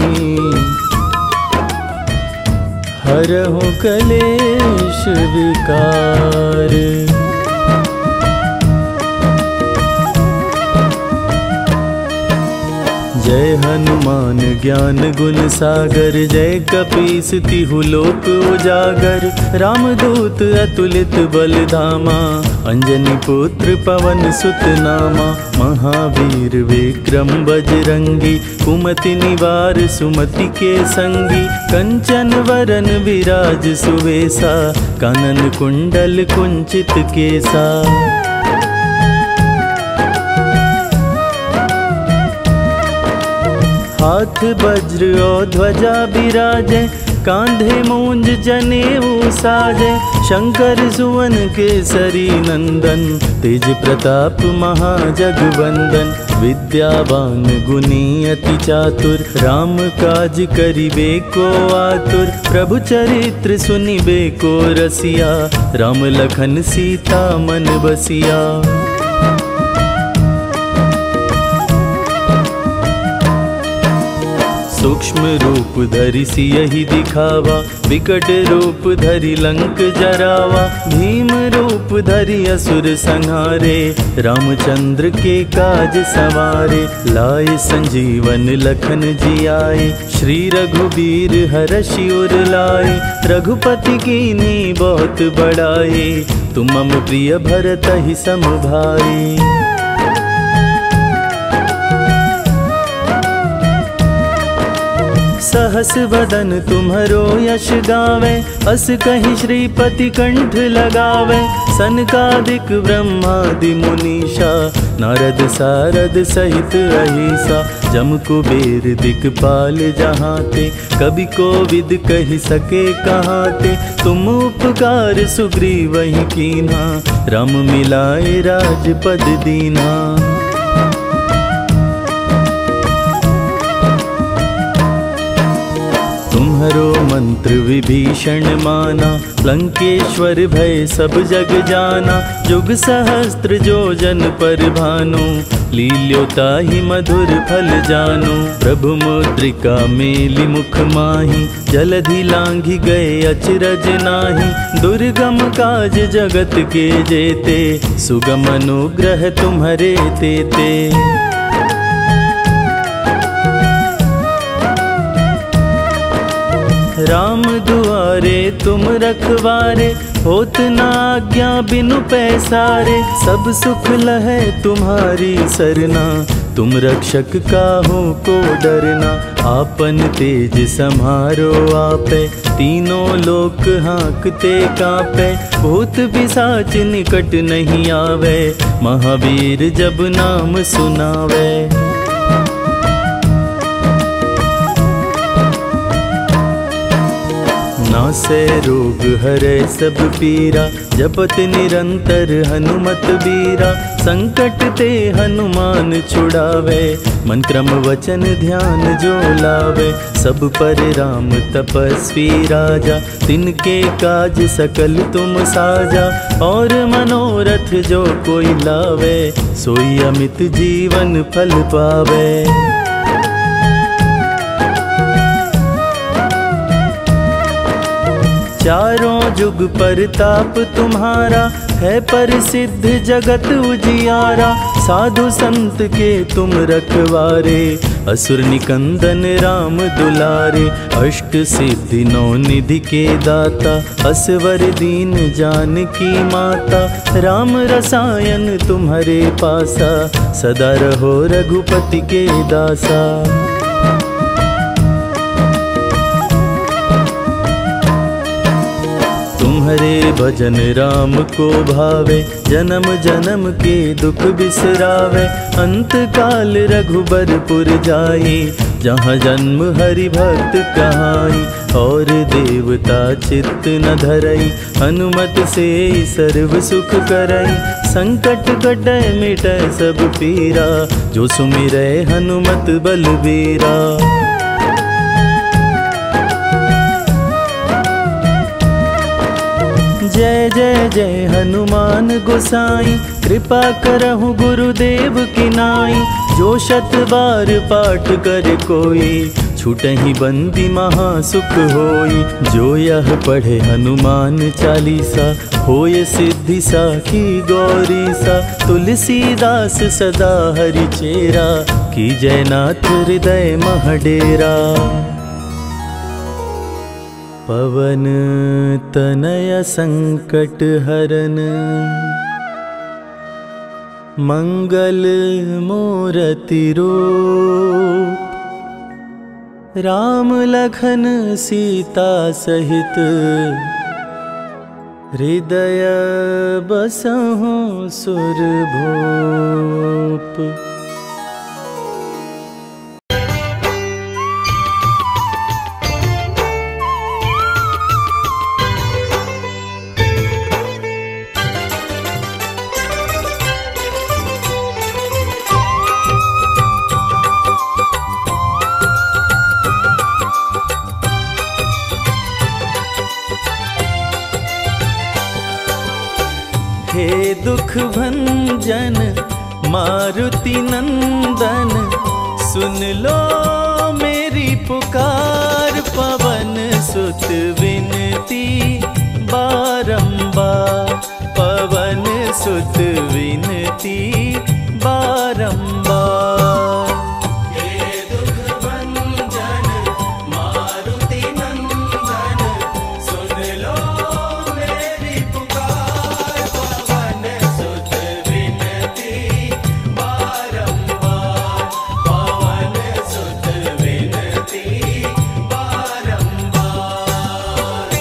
हरहु कलेश विकार। जय हनुमान ज्ञान गुण सागर। जय कपीस तिहु लोक उजागर। रामदूत अतुलित बल धामा। अंजनी पुत्र पवन सुत नामा। महावीर विक्रम बजरंगी। कुमति निवार सुमति के संगी। कंचन वरन विराज सुवेसा। कानन कुंडल कुंचित केसा। हाथ वज्र और ध्वजा बिराजे। कांधे मूंज जनेऊ साजे। शंकर सुवन केसरी नंदन। तेज प्रताप महाजगवंदन। विद्यावान गुणी अति चातुर। राम काज करिबे को आतुर। प्रभु चरित्र सुनिबे को रसिया। राम लखन सीता मन बसिया। सूक्ष्म रूप धरि सियहि दिखावा। विकट रूप धरि लंक जरावा। भीम रूप धरि असुर संहारे। रामचंद्र के काज सवारे। लाए संजीवन लखन जियाए। श्री रघुबीर हरषि उर लाए। रघुपति कीन्ही बहुत बड़ाई। तुम मम प्रिय भरतहि सम भाई। सहस वदन तुम्हरो यश गावे। अस कहि श्रीपति कंठ लगावे। सनकादिक ब्रह्मादि मुनीषा। नारद सारद सहित अहिसा। जम कुबेर दिक्पाल जहाते। कवि कोविद कहि सके कहाते। तुम उपकार सुग्रीवहि कीन्हा। राम मिलाए राजपद दीन्हा। तुम्हरो मंत्र विभीषण माना। लंकेश्वर भय सब जग जाना। जुग सहस्त्र जो जन पर भानु। लील्योताहि मधुर फल जानु। प्रभु मुद्रिका मेलि मुख माहि। जलधि लांघि गए अचरज नाही। दुर्गम काज जगत के जेते। सुगम अनुग्रह तुम्हरे तेते। राम दुआरे तुम रखवारे। होत न आज्ञा बिनु पैसारे। सब सुख लहै तुम्हारी सरना। तुम रक्षक काहू को डरना। आपन तेज सम्हारो आपे। तीनों लोक हाँकते कांपे। भूत पिशाच निकट नहीं आवे। महावीर जब नाम सुनावे। नासे रोग हरै सब पीरा। जपत निरंतर हनुमत बीरा। संकट ते हनुमान छुड़ावे। मन क्रम वचन ध्यान जो लावे। सब पर राम तपस्वी राजा। तिनके काज सकल तुम साजा। और मनोरथ जो कोई लावे। सोई अमित जीवन फल पावे। चारों जुग परताप तुम्हारा। है प्रसिद्ध जगत उजियारा, साधु संत के तुम रखवारे, असुर निकंदन राम दुलारे, अष्ट सिद्धि नौ निधि के दाता, असवर दीन जानकी माता, राम रसायन तुम्हारे पासा, सदा रहो रघुपति के दासा। तुम्हारे भजन राम को भावे, जन्म जन्म के दुख बिसरावे, अंत काल रघुबरपुर जाई, जहाँ जन्म हरि भक्त कहाई, और देवता चित्त न धरई, हनुमत से सर्व सुख करई, संकट कटै मिटै सब पीरा, जो सुमिरै हनुमत बलबीरा। जय जय जय हनुमान गोसाई, कृपा करहु गुरुदेव की नाई, जो शत बार पाठ कर कोई, छूटहि बंदी महासुख होई, जो यह पढ़े हनुमान चालीसा, होय सिद्धि साखी गौरी सा, तुलसीदास सदा हरि चेरा, की जयनाथ हृदय महडेरा। पवन तनय संकट हरन, मंगल मूरति रूप, राम लखन सीता सहित, हृदय बसहु सुरभूप। हे दुख भंजन मारुति नंदन, सुन लो मेरी पुकार, पवन सुत विनती बारंबार, पवन सुत विनती बारंबार। हे दुख भंजन मारुति नंदन, सुन लो मेरी पुकार, पवन सुत विनती बारंबार, पवन सुत विनती बारंबार।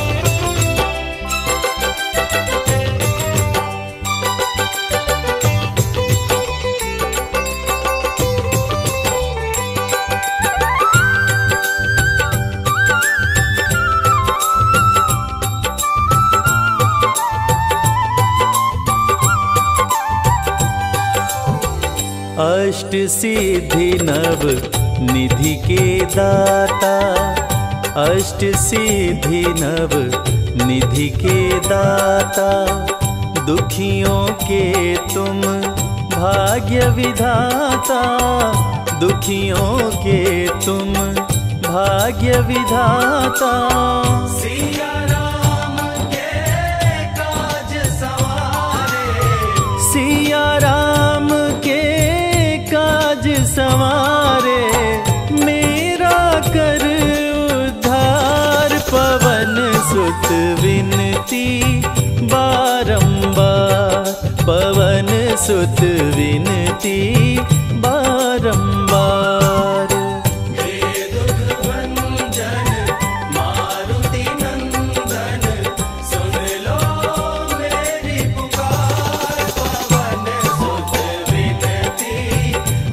अष्ट सिद्धि नव निधि के दाता, अष्ट सिद्धि नव निधि के दाता, दुखियों के तुम भाग्य विधाता, दुखियों के तुम भाग्य विधाता। सिया राम के काज सवारे, सिया राम के काज सवारे, मेरा कर उद्धार, पवन सुत विनती बारंबार, पवन सुत विनती बारंबार। हे दुख भंजन मारुति नंदन, सुन लो मेरी पुकार, पवन सुत विनती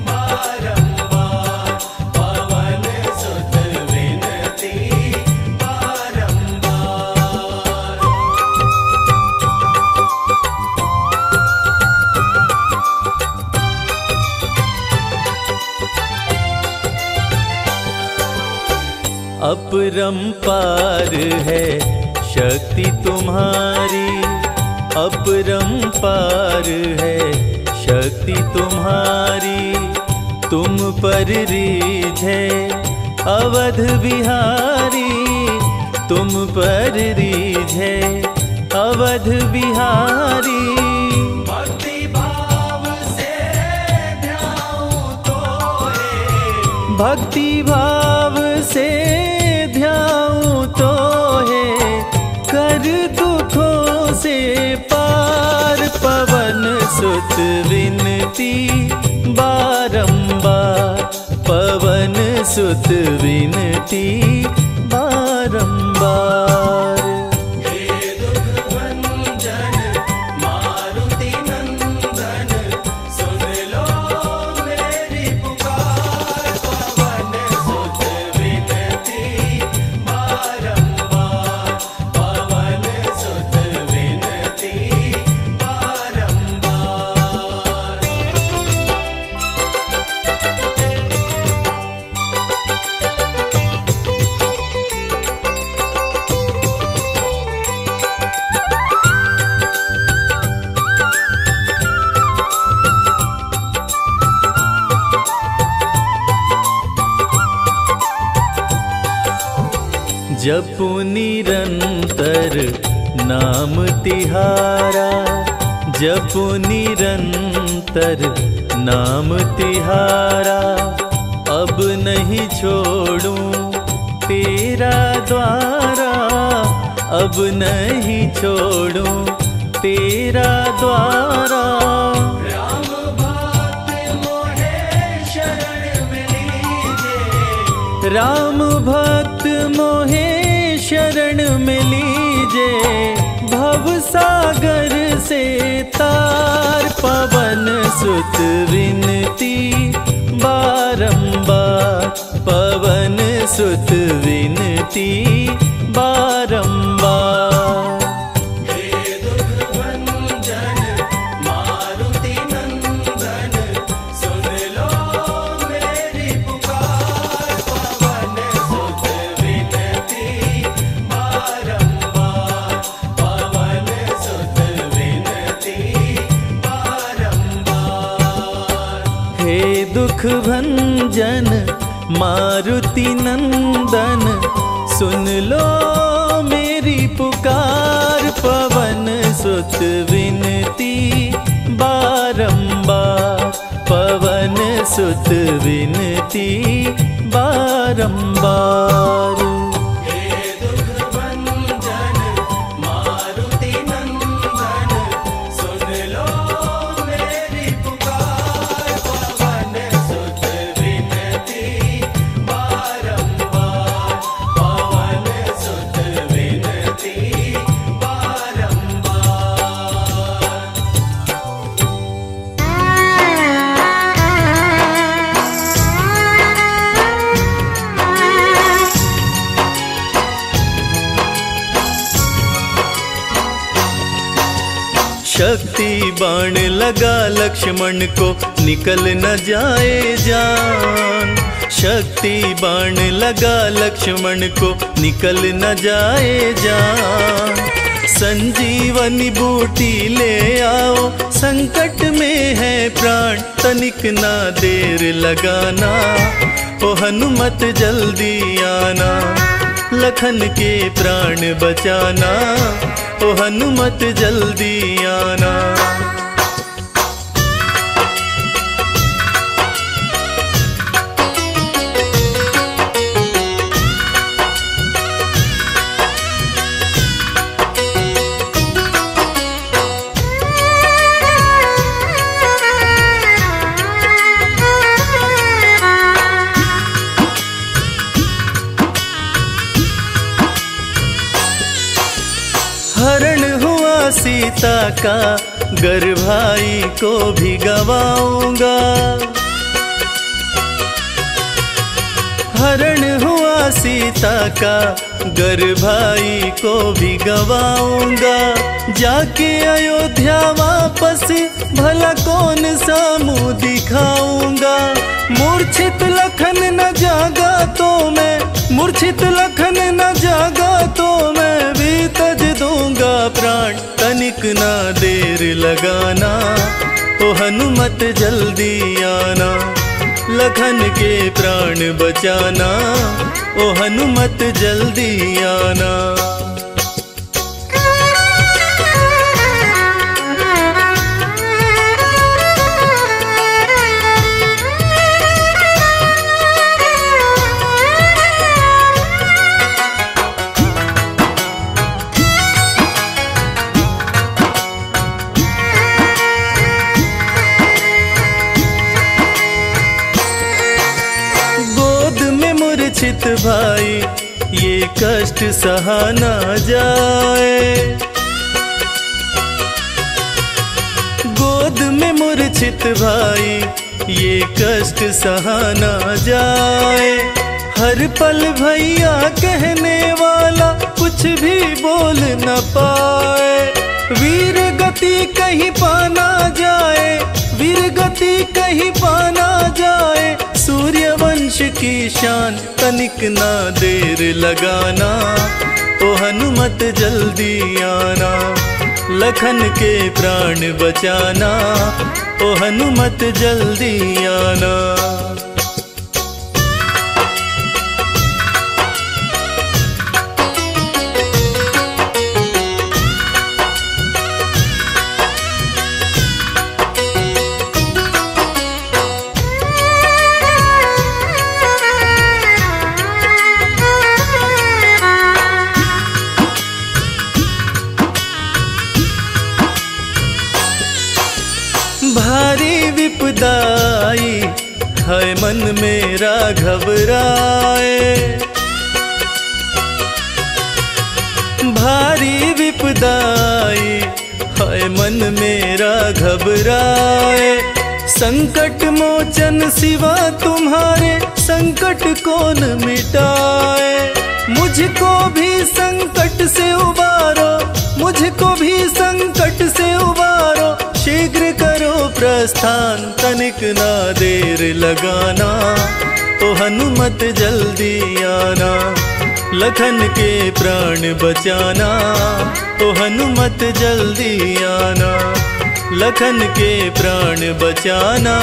बारंबार, पवन सुत विनती बारंबार। अपरंपार है शक्ति तुम्हारी, अपरंपार है शक्ति तुम्हारी, तुम पर रीझे अवध बिहारी, तुम पर रीझे अवध बिहारी। भक्ति भाव से ध्याऊं तो है कर दुखों से पार। पवन सुत विनती बारंबार, पवन सुत विनती बारंबार। जपु निरंतर नाम तिहारा, जपु निरंतर नाम तिहारा। अब नहीं छोड़ूं तेरा द्वारा, अब नहीं छोड़ूं तेरा द्वारा। राम भक्त मोहे शरण में लीजे, राम भक्त मोहे शरण में लीजे। भव सागर से तार, पवन सुत विनती बारंबार, पवन सुत विनती बारंबार। दुख भंजन मारुति नंदन, सुन लो मेरी पुकार। पवन सुत विनती बारंबार, पवन सुत विनती बारंबार। शक्ति बाण लगा लक्ष्मण को निकल न जाए जान, शक्ति बाण लगा लक्ष्मण को निकल न जाए जान। संजीवनी बूटी ले आओ, संकट में है प्राण, तनिक ना देर लगाना। ओ हनुमत जल्दी आना, लखन के प्राण बचाना। ओ हनुमत जल्दी आना। हरण हुआ सीता का, गर भाई को भी गवाऊंगा। हरण हुआ सीता का, गर भाई को भी गवाऊंगा। जाके अयोध्या वापस भला कौन सा मुँह दिखाऊंगा। मूर्छित लखन न जागा तो मैं, मूर्छित लखन न जागा तो मैं भी तज दूंगा प्राण। तनिक ना देर लगाना, ओ हनुमत जल्दी आना। लखन के प्राण बचाना, ओ हनुमत जल्दी आना। मूर्छित भाई, ये कष्ट सहा ना जाए। गोद में मूर्छित भाई, ये कष्ट सहा ना जाए। हर पल भैया कहने वाला कुछ भी बोल न पाए। वीर गति कहीं पाना जाए, वीर गति कहीं पाना जाए। सूर्यवंश की शान तनिक ना देर लगाना, ओ हनुमत जल्दी आना। लखन के प्राण बचाना, ओ हनुमत जल्दी आना। भारी विपदाई है मन मेरा घबराए। भारी विपदाई है मन मेरा घबराए। संकट मोचन सिवा तुम्हारे संकट कौन मिटाए। मुझको भी संकट से उबारो, मुझको भी संकट से उबारो। शीघ्र करो प्रस्थान, तनिक ना देर लगाना, ओ हनुमत जल्दी आना। लखन के प्राण बचाना, ओ हनुमत जल्दी आना। लखन के प्राण बचाना,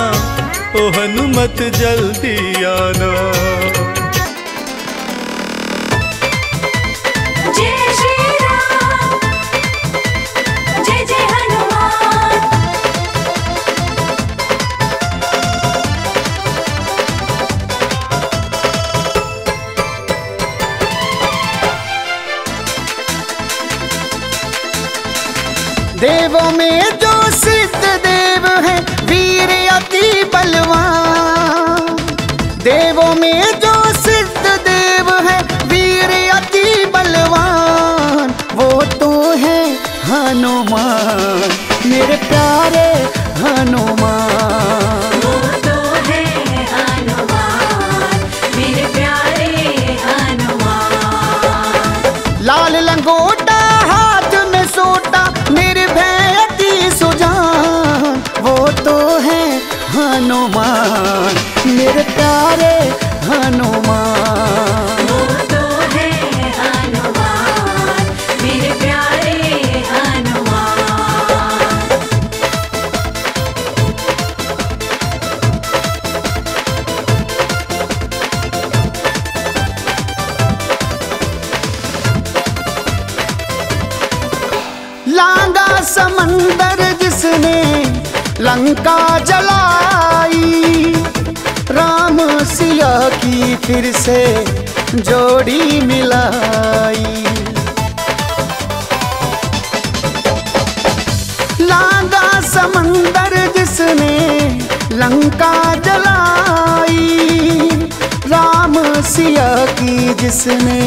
ओ हनुमत जल्दी आना। देवों में जो सिद्ध देव है, वीर अति बलवान। देवों में जो सिद्ध देव है, वीर अति बलवान। वो तो है हनुमान, मेरे प्यारे हनुमान। वो तो है हनुमान, मेरे प्यारे हनुमान। लाल लंगोटा हाथ में सोटा, निर्भय अति सुजान। वो तो है हनुमान, मेरे प्यारे हनुमान। वो तो है हनुमान, मेरे प्यारे हनुमान। लांगा समंदर जिसने लंका जलाई। राम सिया की फिर से जोड़ी मिलाई। लांगा समंदर जिसने लंका जलाई। राम सिया की जिसने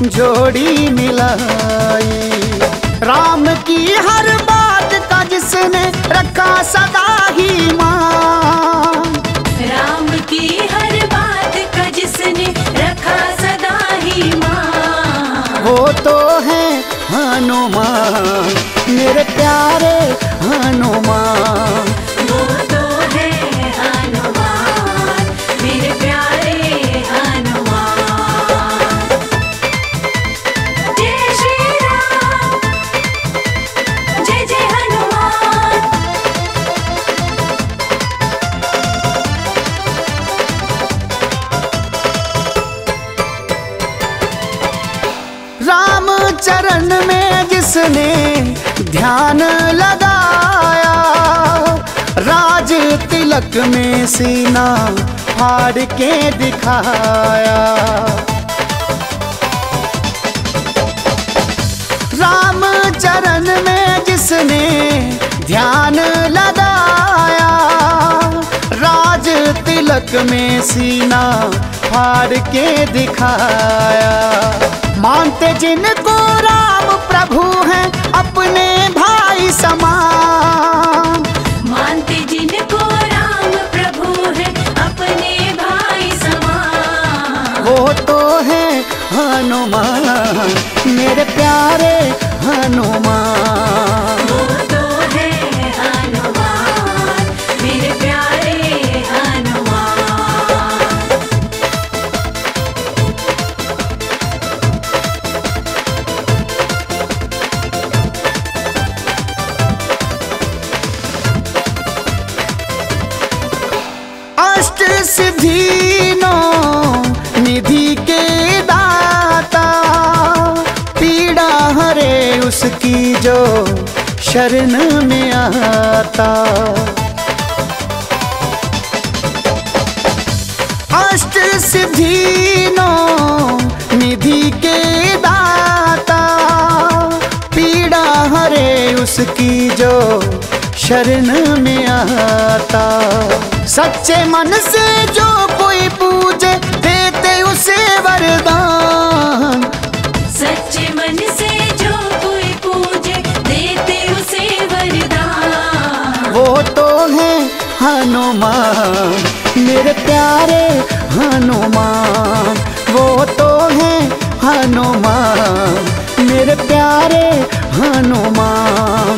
जोड़ी मिलाई। राम की हर बात का जिसने रखा सदा ही मान। राम की हर बात का जिसने रखा सदा ही मान। वो तो है हनुमान, मेरे प्यारे हनुमान। वो तो है हनुमान, मेरे प्यारे हनुमान। जय श्री राम, जय जय हनुमान। राम चरण में जिसने ध्यान लगाया। राज तिलक में सीना फाड़ के दिखाया। राम चरण में जिसने ध्यान लगाया। राज तिलक में सीना फाड़ के दिखाया। मानते जिनको राम प्रभु हैं अपने भाई समान, मानते जिनको राम प्रभु है अपने भाई समान। वो तो है हनुमान, मेरे प्यारे हनुमान। वो तो है हनुमान, मेरे प्यारे हनुमान। अष्ट सिद्धि नौ निधि के दाता, पीड़ा हरे उसकी जो शरण में आता। अष्ट सिद्धि नौ निधि के दाता, पीड़ा हरे उसकी जो शरण में आता। सच्चे मन से जो कोई पूजे देते उसे वरदान, सच्चे मन से जो कोई पूजे देते उसे वरदान। वो तो है हनुमान, मेरे प्यारे हनुमान। वो तो है हनुमान, मेरे प्यारे हनुमान।